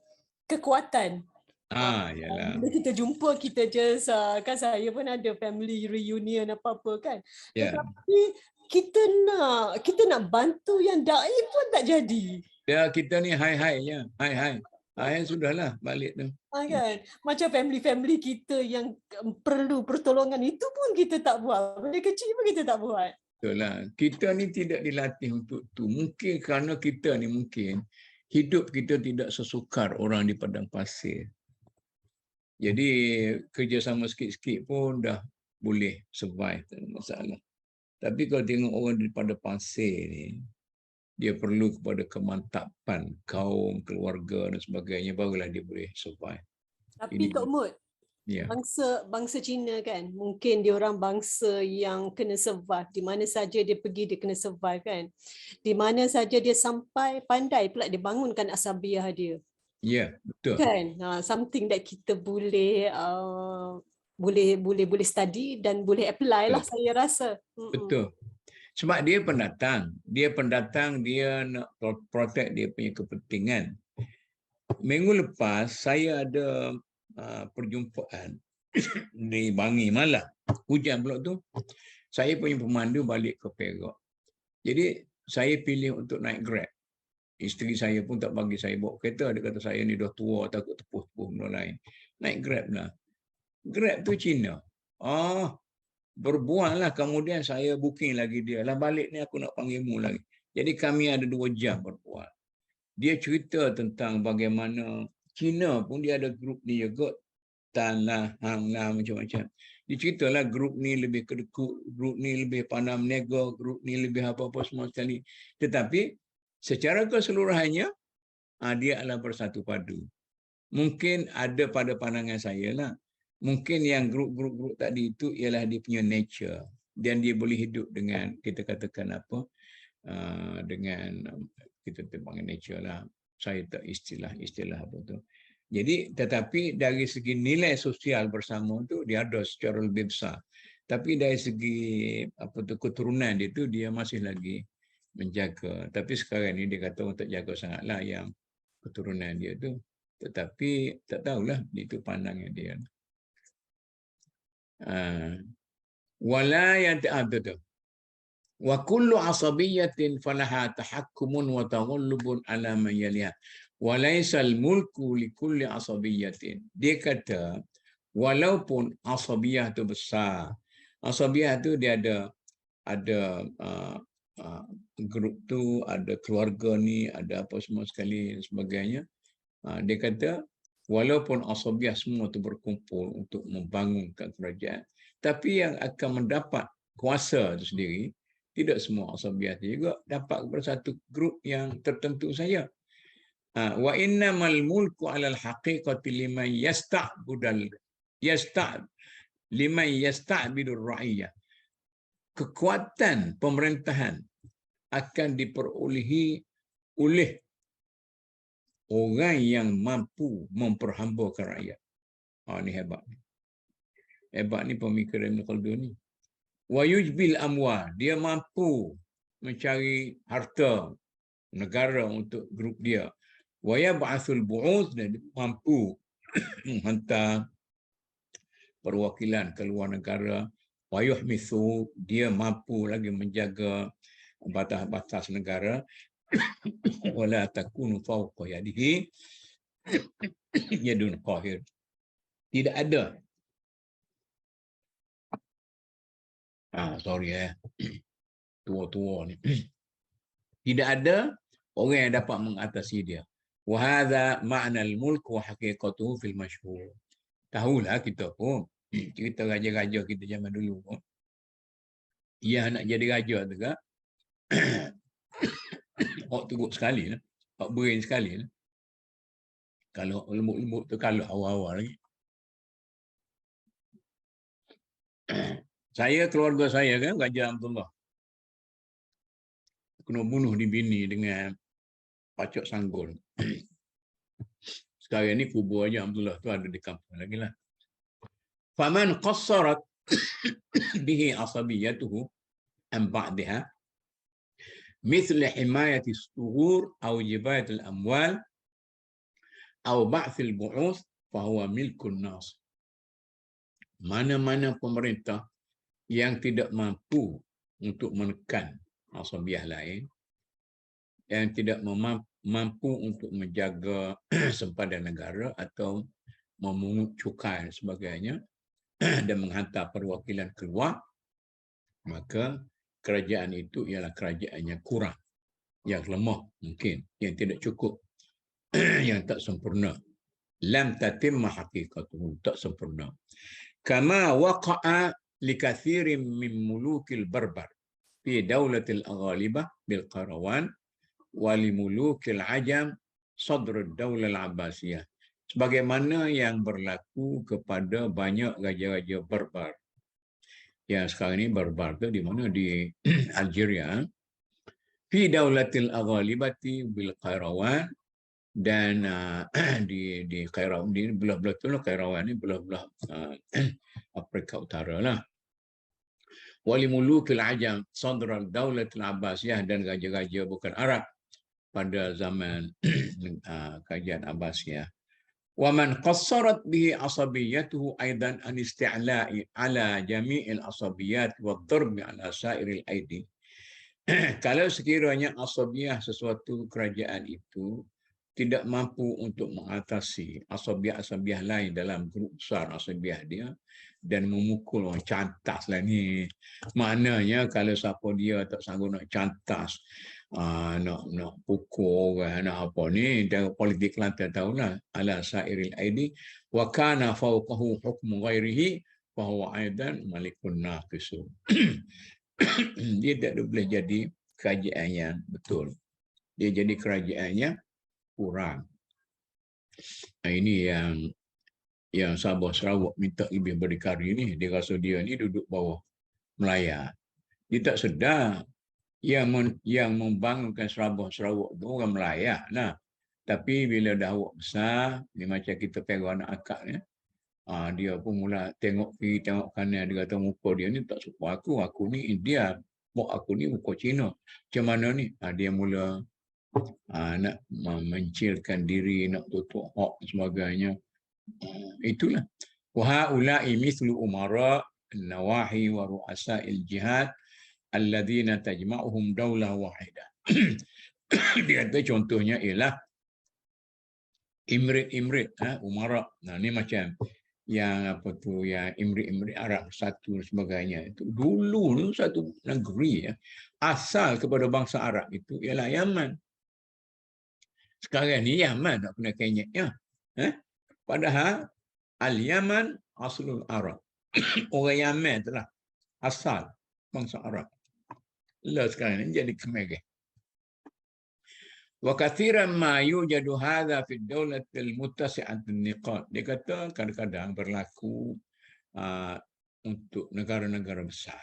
kekuatan. Yalah. Bila kita jumpa, kita just kan saya pun ada family reunion apa-apa kan. Ya. Tetapi kita nak bantu yang dai pun tak jadi. Ya, kita ni hai-hai je. Hai-hai. Hai sudahlah balik tu. Kan? Macam family-family kita yang perlu pertolongan itu pun kita tak buat. Benda kecil pun kita tak buat. Betul lah. Kita ni tidak dilatih untuk tu. Mungkin kerana kita ni mungkin hidup kita tidak sesukar orang di padang pasir. Jadi kerjasama sikit-sikit pun dah boleh survive, tak ada masalah. Tapi kalau tengok orang di padang pasir ni, dia perlu kepada kemantapan kaum, keluarga dan sebagainya, barulah dia boleh survive. Tapi Tok Mut, ya. bangsa Cina kan, mungkin dia orang bangsa yang kena survive. Di mana saja dia pergi, dia kena survive kan. Di mana saja dia sampai, pandai pula dia bangunkan asabiah dia. Ya, betul. Kan, something that kita boleh boleh study dan boleh apply lah, saya rasa. Betul. Sebab dia pendatang, dia nak protect dia punya kepentingan. Minggu lepas saya ada perjumpaan di Bangi Malang. Hujan pula tu. Saya punya pemandu balik ke Perak. Jadi saya pilih untuk naik Grab. Isteri saya pun tak bagi saya bawa kereta. Dia kata saya ni dah tua, takut tepuh-tepuh benda lain. Naik Grab lah. Grab tu Cina. Berbual lah. Kemudian saya booking lagi dia. Lah balik ni aku nak panggil mu lagi. Jadi kami ada 2 jam berbual. Dia cerita tentang bagaimana Cina pun dia ada grup ni juga. Tan lah, hang lah, macam-macam. Dia ceritalah grup ni lebih kedekut, grup ni lebih pandai menega, grup ni lebih apa-apa semua sekali. Tetapi secara keseluruhannya, dia adalah bersatu padu. Mungkin ada pada pandangan saya lah. Mungkin yang grup-grup tadi itu ialah dia punya nature. Dan dia boleh hidup dengan, kita katakan apa, dengan, kita panggil nature lah. Saya tak istilah apa tu. Jadi, tetapi dari segi nilai sosial bersama tu, dia ada secara lebih besar. Tapi dari segi keturunan dia tu, dia masih lagi menjaga. Tapi sekarang ni dia kata untuk jaga sangatlah yang keturunan dia tu. Tetapi tak tahulah, itu pandangan dia. Wala yang betul. Wa kullu asabiyatin falaha tahakkumun wa taghullubun ala man yaliha. Wa laysal mulku likulli asabiyatin. Dia kata walaupun asabiyah tu besar. Asabiyah tu dia ada grup tu, ada keluarga ni, ada apa semua sekali dan sebagainya. Dia kata walaupun asabiyah semua tu berkumpul untuk membangunkan kerajaan, tapi yang akan mendapat kuasa itu sendiri, tidak semua asabiyah juga dapat kepada satu grup yang tertentu saja. Wa innamal mulku 'alal haqiqati liman yasta'bidur ra'iyah. Kekuatan pemerintahan akan diperolehi oleh orang yang mampu memperhambakan rakyat. Ini hebat. Hebat ni pemikiran Ibn Khaldun ni. Wa yujbil amwal, dia mampu mencari harta negara untuk grup dia. Wa yab'atsul bu'uth, dan mampu menghantar perwakilan ke luar negara. Wa yuhmithu, dia mampu lagi menjaga batas-batas negara. Wala takunu fawqa yadihi yadun qahir. Tidak ada. Tua-tua ni. Tidak ada orang yang dapat mengatasi dia. Wa hadha ma'na al-mulk wa haqiqatuhu fil mashhur. Tahulah kita pun cerita raja-raja kita zaman dulu pun. Ia nak jadi raja tu kan. Hak teruk sekali lah. Hak brain sekali lah. Kalau lembut-lembut tu kalah awal-awal lagi. Saya, keluarga saya kan, Raja Abdullah. Kena bunuh di Bini dengan pacak sanggul. Sekarang ni kubur Raja Abdullah tu ada di kampung lagi lah. Faman qassarat bihi asabiyatuhu an ba'daha مثل حماية الثغور أو جباية الأموال أو بعث البعوث فهو ملك الناس. Mana-mana pemerintah yang tidak mampu untuk menekan asabiah lain, yang tidak mampu untuk menjaga sempadan negara atau memungut cukai dan sebagainya dan menghantar perwakilan keluar, maka kerajaan itu ialah kerajaan yang kurang, yang lemah mungkin, yang tidak cukup, yang tak sempurna. Lam tatimma haqiqatuhu, tak sempurna. Kama waqa'a likathirin min mulukil barbar fi daulatil aghalibah bil Qairawan wa li mulukil ajam sadr ad-daulah al-Abbasiyah. Sebagaimana yang berlaku kepada banyak raja-raja barbar. Yang sekarang ini barbar tu di mana? Di Algeria. Fi daulatil aghalibati bil Qairawan, dan di Qairawan, di belah-belah tu lah, Qairawan ni belah-belah Afrika Utara lah. Wali mulukil ajam sadr ad-daulah al-Abbasiyah, dan raja-raja bukan Arab pada zaman kerajaan Abbasiyah. ومن قصرت به عصبيته أيضا عن استعلاء على جميع العصبيات والضرب على سائر الأيدي. Kalau sekiranya asabiyah sesuatu kerajaan itu tidak mampu untuk mengatasi asabiah-asabiah lain dalam grup besar asabiah dia dan memukul orang cantas lah ni. Maknanya kalau siapa dia tak sanggup nak cantas, nak pukul orang, nak apa ni, dan politik Kelantan tahulah, ala sairil aidi wa kana fawqahu hukmu ghairihi fa huwa aidan malikun naqisu. Dia tak boleh jadi kerajaan yang betul. Dia jadi kerajaan yang kurang. Ini yang Sabah Sarawak minta lebih berdikari ni. Dia rasa dia ni duduk bawah Melaya. Dia tak sedar yang membangunkan Sabah Sarawak tu orang Melaya. Nah, tapi bila dah awak besar, ni macam kita pegang anak akak ni, dia pun mula tengok kiri, tengok kanan. Dia kata muka dia ni tak suka aku. Aku ni India. Aku ni muka Cina. Macam mana ni? Dia mula nak mencilkan diri, nak tutup hak dan sebagainya. Itulah. Wa haula'i mithlu umara an-nawahi wa ru'asa'il jihad alladhina tajma'uhum daulah wahidah. Dia kata contohnya ialah imrit-imrit, umara. Nah, ni macam yang apa tu, yang imrit-imrit Arab satu dan sebagainya. Itu dulu satu negeri asal kepada bangsa Arab itu ialah Yaman. Sekarang ni Yaman tak pernah kenyeknya. Padahal Al-Yaman aslul Arab. Orang Yaman itulah asal bangsa Arab. Lah sekarang ni jadi Khmer. Wa kathiran ma yujadu hadha fi ad-dawlatil muttasi'atin niqat. Dia kata kadang-kadang berlaku untuk negara-negara besar.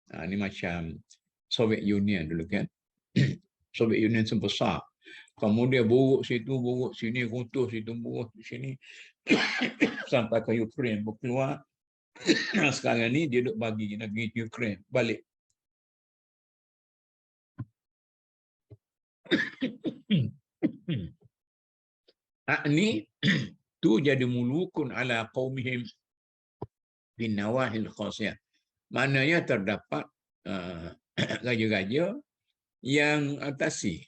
Ini macam Soviet Union dulu kan. Soviet Union sebesar. Kemudian buruk situ, buruk sini, runtuh situ, buruk sini. Sampai ke Ukraine berkeluar. Sekarang ni dia duk bagi negeri Ukraine balik. Ni tu jadi mulukun ala qaumihim bin nawahil khasiyah. Maknanya terdapat raja-raja yang atasi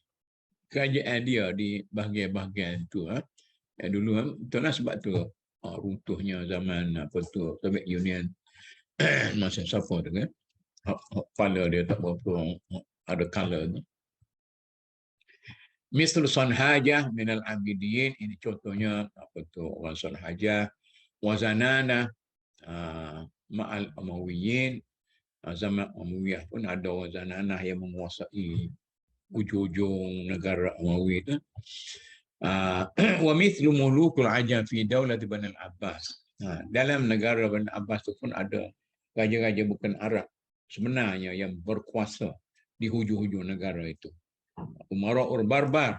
kerajaan dia di bahagian-bahagian itu. Dulu itulah sebab tu runtuhnya zaman apa tu Soviet Union. Masa siapa tu kan, kepala dia tak berapa ada color tu. Misal Sanhajah minal Abidiyin, ini contohnya apa tu orang Sanhajah. Wazanana ma'al Umayyin, zaman Umayyah pun ada orang Zananah yang menguasai ujung-ujung negara Umayyah itu. Wa mithlu mulukul ajam fi daulat Bani al-Abbas. Dalam negara Bani Abbas itu pun ada raja-raja bukan Arab sebenarnya yang berkuasa di hujung-hujung negara itu. Umara barbar,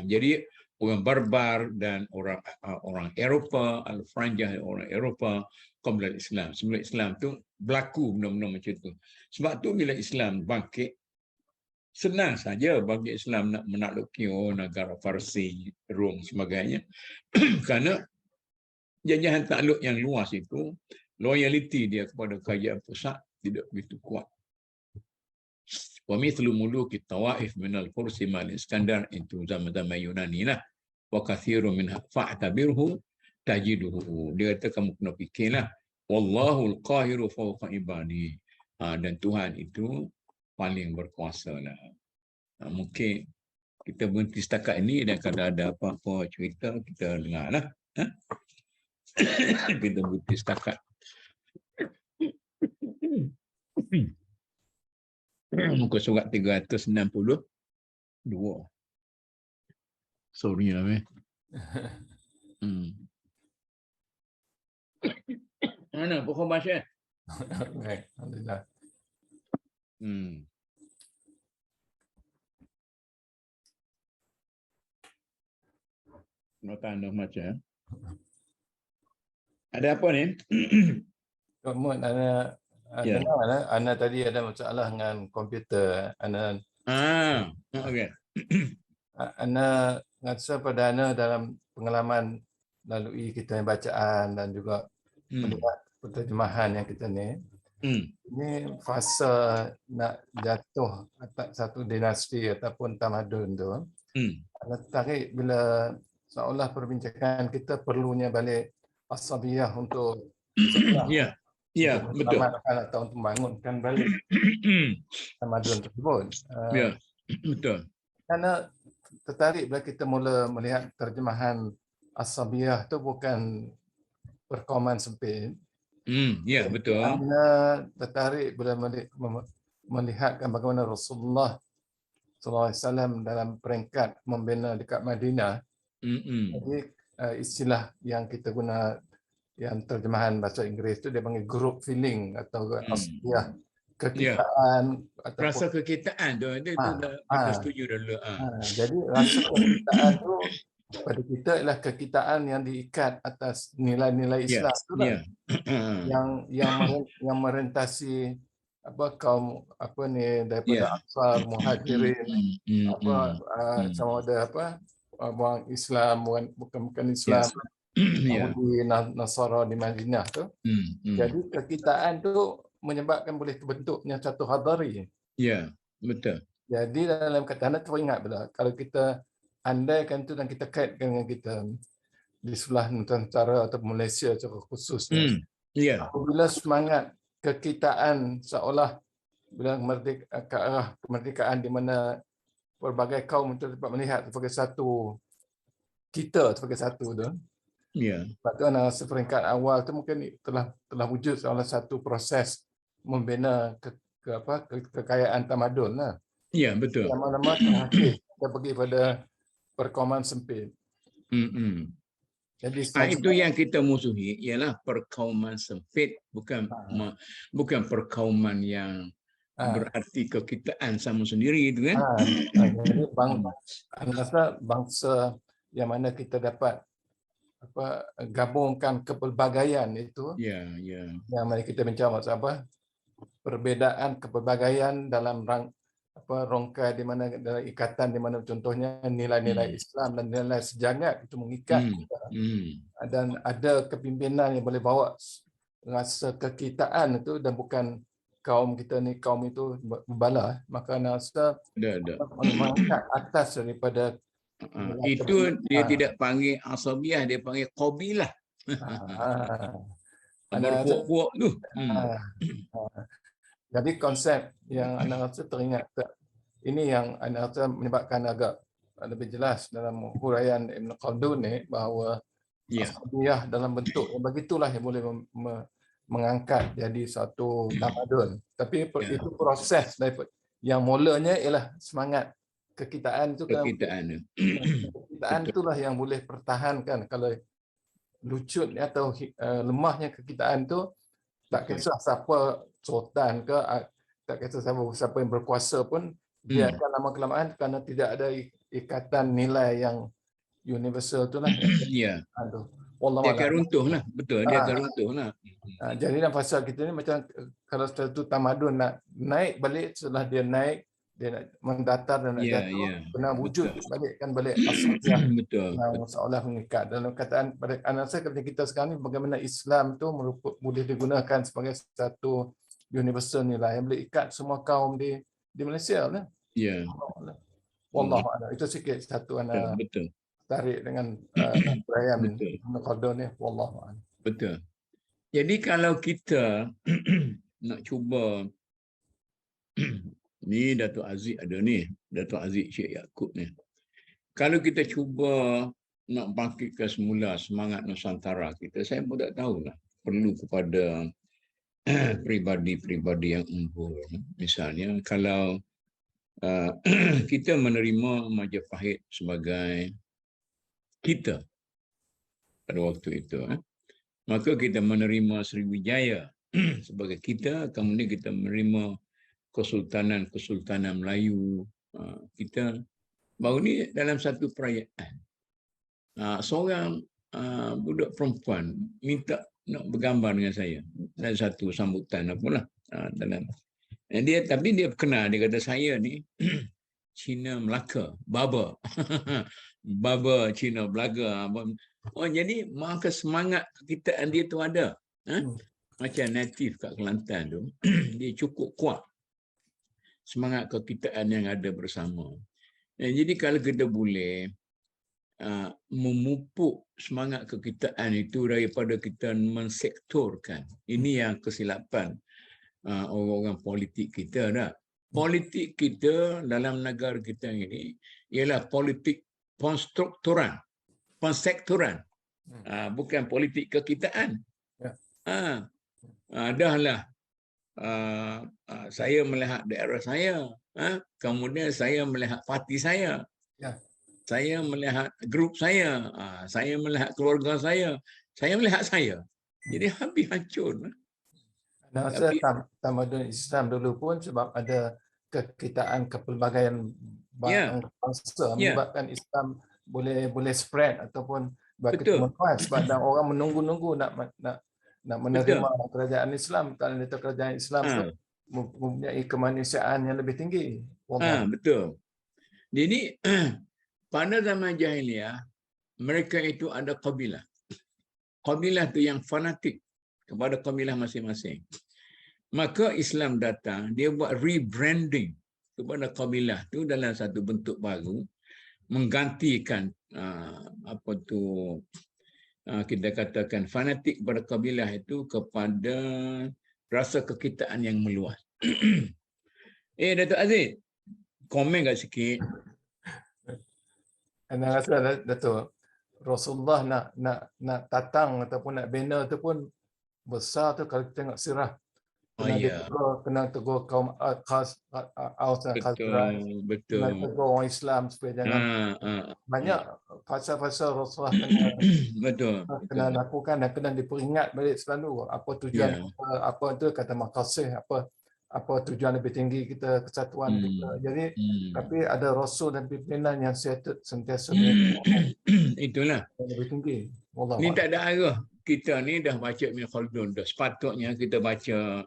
jadi orang barbar dan orang Eropah, Al-Franjah orang Eropah, qabla Islam. Sebelum Islam tu berlaku benda-benda macam tu. Sebab tu bila Islam bangkit, senang saja bagi Islam nak menakluki negara Parsi, Rom sebagainya. Kerana jajahan takluk yang luas itu, loyalty dia kepada kerajaan pusat tidak begitu kuat. Wa mithlu muluki tawaif min al-Fursi mal Iskandar, itu zaman-zaman Yunani lah. Wa kathirun minha fa'tabirhu tajiduhu. Dia kata kamu kena fikirlah, wallahu al-qahiru fawqa ibadi. Dan Tuhan itu paling berkuasa lah. Mungkin kita berhenti setakat ini, dan kalau ada apa-apa cerita kita dengar lah. Kita berhenti setakat. Muka surat 362. Sorry lah, Mana pokok bahasa? Alhamdulillah. Nota anda macam. Ada apa ni? Mahmud, Ana tadi ada masalah dengan komputer. Ana Okey. Ana rasa pada Ana dalam pengalaman lalui kita yang bacaan dan juga melihat penterjemahan yang kita ni, ini fasa nak jatuh atas satu dinasti ataupun tamadun tu. Ana tertarik bila seolah perbincangan kita perlunya balik asabiyah untuk Ya, betul. Selamatkan atau untuk membangunkan balik tamadun tersebut. Ya, betul. Karena tertarik bila kita mula melihat terjemahan asabiyah tu bukan perkauman sempit. Ya, betul. Ana tertarik bila melihatkan bagaimana Rasulullah SAW dalam peringkat membina dekat Madinah. Jadi istilah yang kita guna yang terjemahan bahasa Inggeris tu dia panggil group feeling atau asbiyah, kekitaan ataupun rasa kekitaan tu kita setuju dulu. Jadi rasa kekitaan tu pada kita ialah kekitaan yang diikat atas nilai-nilai Islam tu lah. Yang merentasi kaum daripada Ansar, Muhajirin, sama ada orang Islam, bukan Islam, Yahudi, Nasara di Madinah tu. Jadi kekitaan tu menyebabkan boleh terbentuknya satu hadari. Ya, betul. Jadi dalam kata anda teringat bila kalau kita andaikan tu dan kita kaitkan dengan kita di sebelah Nusantara atau Malaysia secara khususnya. Apabila semangat kekitaan seolah bila ke arah kemerdekaan di mana pelbagai kaum itu dapat melihat sebagai satu kita sebagai satu tu. Sebab tu seperingkat awal tu mungkin telah wujud salah satu proses membina kekayaan tamadun lah. Ya, betul. Lama-lama terakhir kita pergi pada perkauman sempit. Jadi itu yang kita musuhi ialah perkauman sempit, bukan perkauman yang berarti kekitaan sama sendiri itu kan. Jadi bangsa yang mana kita dapat gabungkan kepelbagaian itu. Yang mana kita bincang maksud perbezaan kepelbagaian dalam rongkai di mana dalam ikatan di mana contohnya nilai-nilai Islam dan nilai sejagat itu mengikat kita. Dan ada kepimpinan yang boleh bawa rasa kekitaan itu dan bukan kaum kita ni kaum itu membala, maka rasa mengangkat atas daripada itu dia tidak panggil asabiyah, dia panggil qabilah. Berpuak-puak tu. Jadi konsep yang anda rasa teringat ini yang anda rasa menyebabkan agak lebih jelas dalam huraian Ibn Khaldun ni bahawa asabiyah dalam bentuk yang begitulah yang boleh mengangkat jadi satu tamadun. Tapi itu proses daripada yang mulanya ialah semangat kekitaan itu. Kekitaan itulah yang boleh pertahankan. Kalau lucut atau lemahnya kekitaan itu, tak kisah siapa sultan ke, tak kisah siapa yang berkuasa pun, dia akan lama kelamaan kerana tidak ada ikatan nilai yang universal itulah. Wallahu Dia a'lam. akan runtuh lah. Betul, dia Ah. akan runtuh lah. Jadi dalam fasa kita ni macam kalau satu tamadun nak naik balik, setelah dia naik, dia nak mendatar dan nak Ya, jatuh, ya. kena wujud Betul. balikkan balik asalnya Betul. yang seolah mengikat. Dalam kataan pada anak saya ketika kita sekarang ni, bagaimana Islam tu boleh digunakan sebagai satu universal nilai yang boleh ikat semua kaum di Malaysia lah. Ya. Wallahu a'lam. Itu sikit satu anak Betul. tarik dengan Brian Betul. Khaldun ni. Wallahu a'lam. Betul. Jadi kalau kita nak cuba ni Datuk Aziz ada ni, Datuk Aziz Syekh Yaakob ni. Kalau kita cuba nak bangkitkan semula semangat Nusantara kita, saya pun tak tahulah. Perlu kepada peribadi-peribadi yang unggul. Misalnya kalau kita menerima Majapahit sebagai kita pada waktu itu, maka kita menerima Sriwijaya sebagai kita, kemudian kita menerima Kesultanan Melayu kita. Baru ni dalam satu perayaan, seorang budak perempuan minta nak bergambar dengan saya dalam satu sambutan apalah dalam tapi dia kenal, dia kata saya ni Cina Melaka, Baba. Baba Cina Melaka. Oh, jadi maka semangat kekitaan dia tu ada. Macam natif kat Kelantan tu, dia cukup kuat. Semangat kekitaan yang ada bersama. Jadi kalau kita boleh memupuk semangat kekitaan itu daripada kita mensektorkan. Ini yang kesilapan orang-orang politik kita dah. Politik kita dalam negara kita ini ialah politik konstruktoran, konsektoran. Bukan politik kekitaan. Dahlah saya melihat daerah saya, kemudian saya melihat parti saya, saya melihat grup saya melihat keluarga saya melihat saya. Jadi habis hancur. Saya tamadun Islam dulu pun sebab ada kekitaan kepelbagaian bangsa menyebabkan Islam boleh spread ataupun berkembang sebab orang menunggu-nunggu nak menerima kerajaan Islam. Kalau itu kerajaan Islam tu mempunyai kemanusiaan yang lebih tinggi. Betul. Jadi pada zaman jahiliah mereka itu ada kabilah. Kabilah tu yang fanatik kepada kabilah masing-masing. Maka Islam datang, dia buat rebranding kepada kabilah tu dalam satu bentuk baru, menggantikan kita katakan fanatik pada kabilah itu kepada rasa kekitaan yang meluas. Datuk Aziz, komen kat sikit. Anda rasa Datuk, Rasulullah nak tatang ataupun nak bina tu pun besar tu kalau kita tengok sirah. Kena tegur kaum Aus dan Khazraj. Kena tegur orang Islam supaya jangan banyak fasa-fasa Rasulullah kena lakukan dan kena diperingat balik selalu apa tujuan kita, apa tu kata makasih, apa tujuan lebih tinggi kita, kesatuan kita. Jadi tapi ada rasul dan pimpinan yang sentiasa itulah lebih tinggi. Ni tak ada arah. Kita ni dah baca Ibn Khaldun dah. Sepatutnya kita baca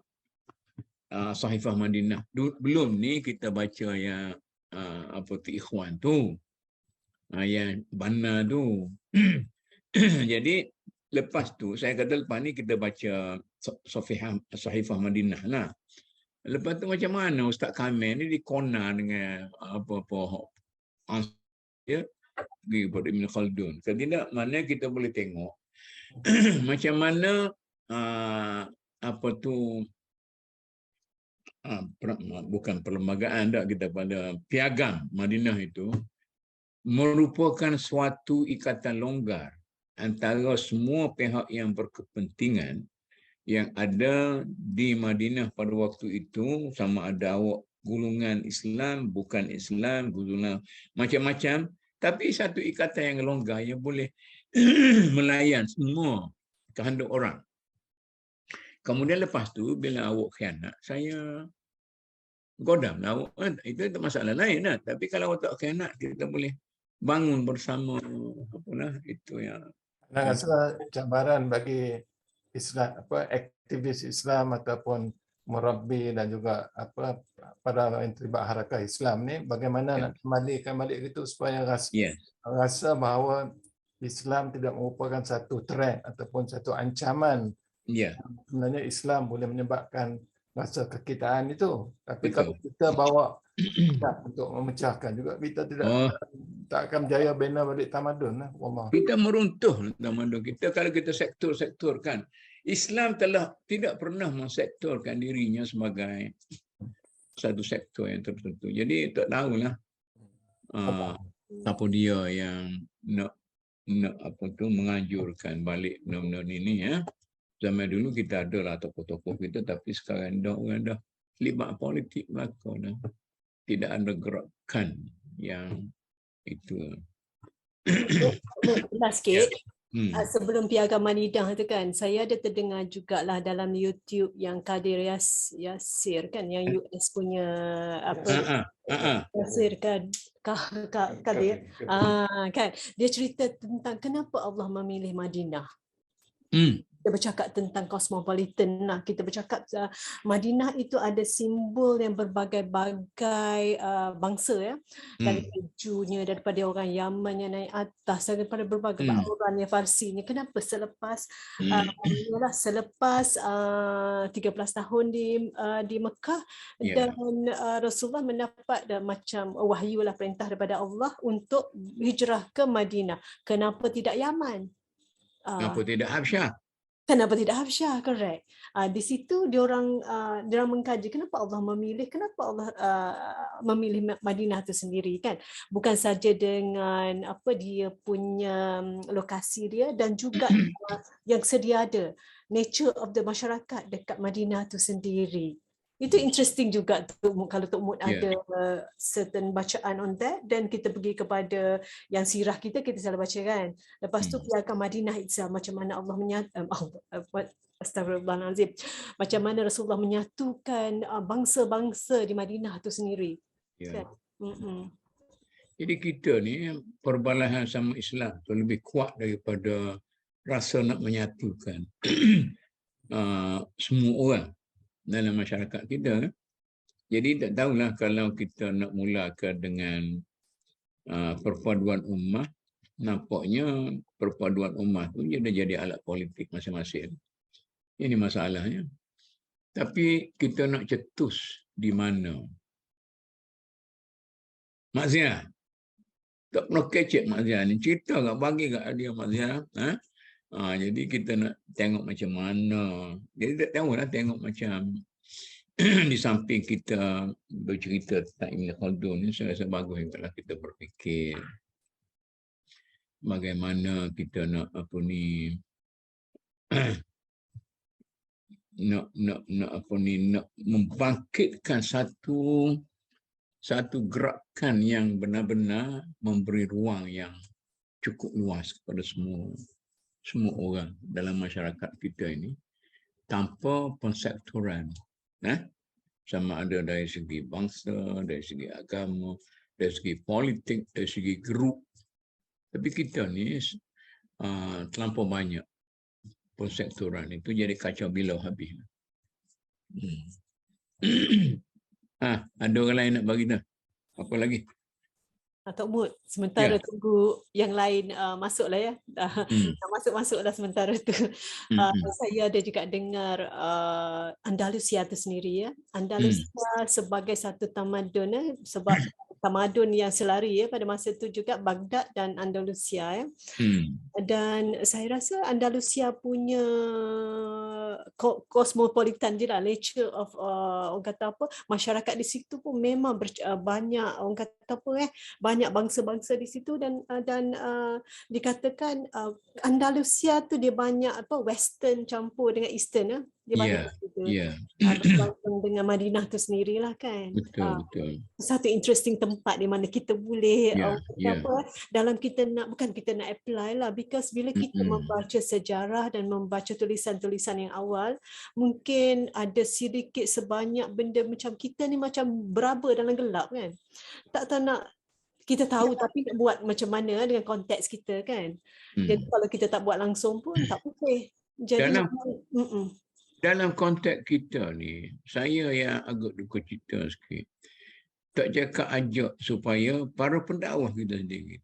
Sahifah Madinah. Belum ni kita baca yang Ikhwan tu. Yang Banna tu. Jadi lepas tu saya kata lepas ni kita baca Sahifah Madinah lah. Lepas tu macam mana Ustaz Kamil ni dikona dengan apa-apa dia pergi kepada Ibn Khaldun. Kalau tidak, mana kita boleh tengok macam mana bukan perlembagaan dah, kita pada piagam Madinah itu merupakan suatu ikatan longgar antara semua pihak yang berkepentingan yang ada di Madinah pada waktu itu, sama ada awak golongan Islam, bukan Islam, golongan macam-macam, tapi satu ikatan yang longgar yang boleh melayan semua kehendak orang. Kemudian lepas tu bila awak khianat, saya godam lah awak. Itu masalah lain lah. Tapi kalau awak tak khianat, kita boleh bangun bersama. Apalah itu yang Saya rasa cabaran bagi Islam, aktivis Islam ataupun murabbi dan juga para yang terlibat harakat Islam ni, bagaimana nak kembalikan balik itu supaya rasa bahawa Islam tidak merupakan satu threat ataupun satu ancaman. Sebenarnya Islam boleh menyebabkan rasa kekitaan itu. Tapi kalau kita bawa untuk memecahkan juga, kita tak akan berjaya bina balik tamadun. Kita meruntuh tamadun kita kalau kita sektor-sektorkan. Islam telah tidak pernah mensektorkan dirinya sebagai satu sektor yang tertentu. Jadi tak tahulah siapa dia yang nak menganjurkan balik benda-benda ini ya. Zaman dulu kita ada lah tokoh-tokoh kita, tapi sekarang orang dah terlibat politik belakang dah. Tidak ada gerakan yang itu. Last sikit. Sebelum Piagam Madinah tu kan, saya ada terdengar jugalah dalam YouTube yang Kadir Yasir kan, yang US punya Yasir kan, Kadir kan, dia cerita tentang kenapa Allah memilih Madinah. Kita bercakap tentang cosmopolitan lah. Kita bercakap Madinah itu ada simbol yang berbagai-bagai bangsa ya. Daripada Junya, daripada orang Yaman yang naik atas, daripada berbagai orang yang Farsinya. Kenapa selepas 13 tahun di Mekah dan Rasulullah mendapat macam wahyu lah, perintah daripada Allah untuk hijrah ke Madinah. Kenapa tidak Yaman? Kenapa tidak Habsyah? Kenapa tidak Habsyah? Correct. Di situ diorang mengkaji kenapa Allah memilih Madinah itu sendiri kan. Bukan saja dengan dia punya lokasi dia dan juga yang sedia ada, nature of the masyarakat dekat Madinah itu sendiri. Itu interesting juga kalau Tok Mut ada certain bacaan on that, dan kita pergi kepada yang sirah kita selalu baca kan. Lepas tu Piagam Madinah itself, macam mana Allah Astagfirullahalazim. Macam mana Rasulullah menyatukan bangsa-bangsa di Madinah tu sendiri. Kan? Jadi kita ni perbalahan sama Islam tu lebih kuat daripada rasa nak menyatukan semua orang dalam masyarakat kita. Jadi tak tahulah kalau kita nak mulakan dengan perpaduan ummah, nampaknya perpaduan ummah tu jadi alat politik masing-masing. Ini masalahnya. Tapi kita nak cetus di mana? Mak Zia, tak pernah kecek Mak Zia ni. Cerita tak bagi kat dia Mak Zia. Jadi kita nak tengok macam mana. Jadi tak tahulah, tengok macam di samping kita bercerita tentang Ibn Khaldun ni, saya rasa bagus kalau kita berfikir bagaimana kita nak nak membangkitkan satu gerakan yang benar-benar memberi ruang yang cukup luas kepada semua orang dalam masyarakat kita ini tanpa pensektoran. Sama ada dari segi bangsa, dari segi agama, dari segi politik, dari segi grup. Tapi kita ni terlampau banyak pensektoran, itu jadi kacau bilau habis. Ada orang lain nak bagi dah? Apa lagi? Tok Mut, sementara tunggu yang lain masuklah ya. Masuk-masuklah sementara tu. Saya ada juga dengar Andalusia tu sendiri ya. Andalusia sebagai satu tamadun sebab tamadun yang selari pada masa itu juga Baghdad dan Andalusia ya. Dan saya rasa Andalusia punya cosmopolitan je lah, nature of orang kata masyarakat di situ pun memang banyak orang kata banyak bangsa-bangsa di situ dan dikatakan Andalusia tu dia banyak western campur dengan eastern ya. Dia banyak bersambung dengan Madinah tu sendirilah kan. Betul. Satu interesting tempat di mana kita boleh dalam kita nak, bukan kita nak apply lah, because bila kita membaca sejarah dan membaca tulisan-tulisan yang awal, mungkin ada sedikit sebanyak benda macam kita ni macam beraba dalam gelap kan. Tak tahu nak kita tahu tapi nak buat macam mana dengan konteks kita kan. Jadi kalau kita tak buat langsung pun tak boleh. Jadi dalam konteks kita ni, saya yang agak duka cita sikit. Tak cakap ajak supaya para pendakwah kita sendiri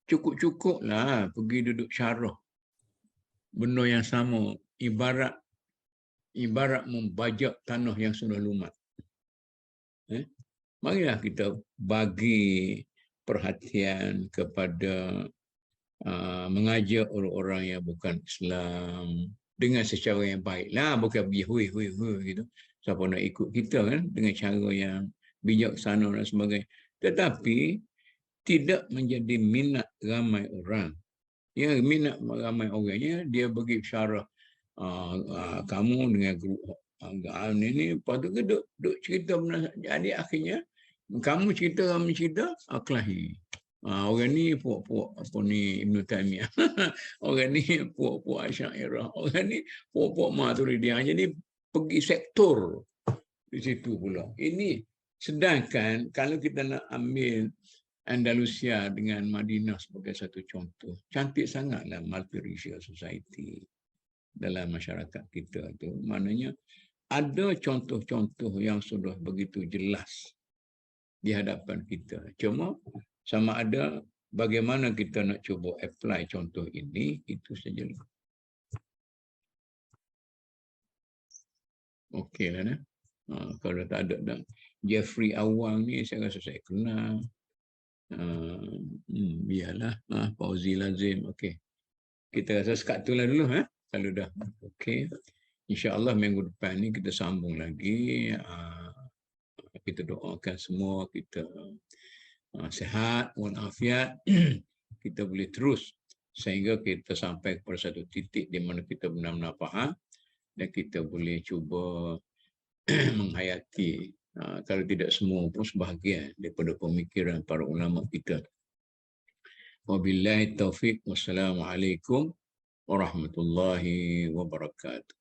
cukup-cukuplah pergi duduk syarah benda yang sama, ibarat membajak tanah yang sudah lumat. Marilah kita bagi perhatian kepada mengajak orang-orang yang bukan Islam dengan secara yang baiklah, bukan pergi hui gitu. Siapa nak ikut kita kan dengan cara yang bijaksana dan sebagainya. Tetapi tidak menjadi minat ramai orang. Ya, minat ramai orangnya dia bagi syarah kamu dengan grup ini, lepas tu duk cerita benar. Jadi akhirnya kamu cerita kelahi. Orang ni puak-puak apa ni Ibn Taymiyah. Orang ni puak-puak Asy'ariyah. Orang ni puak-puak Maturidiyah. Jadi pergi sektor di situ pula. Ini sedangkan kalau kita nak ambil Andalusia dengan Madinah sebagai satu contoh, cantik sangatlah multiracial society dalam masyarakat kita tu. Maknanya ada contoh-contoh yang sudah begitu jelas di hadapan kita. Cuma sama ada bagaimana kita nak cuba apply contoh ini, itu sajalah. Okeylah dah. Kalau tak ada dah. Jeffrey Awang ni saya rasa saya kenal. Biarlah. Fauzi Lazim. Okey. Kita rasa sekat tu lah dulu. Kalau dah. Okey. InsyaAllah minggu depan ni kita sambung lagi. Kita doakan semua kita sihat, walafiat, kita boleh terus sehingga kita sampai kepada satu titik di mana kita benar-benar faham dan kita boleh cuba menghayati kalau tidak semua pun sebahagian daripada pemikiran para ulama kita. Wabillahi taufiq, wassalamualaikum warahmatullahi wabarakatuh.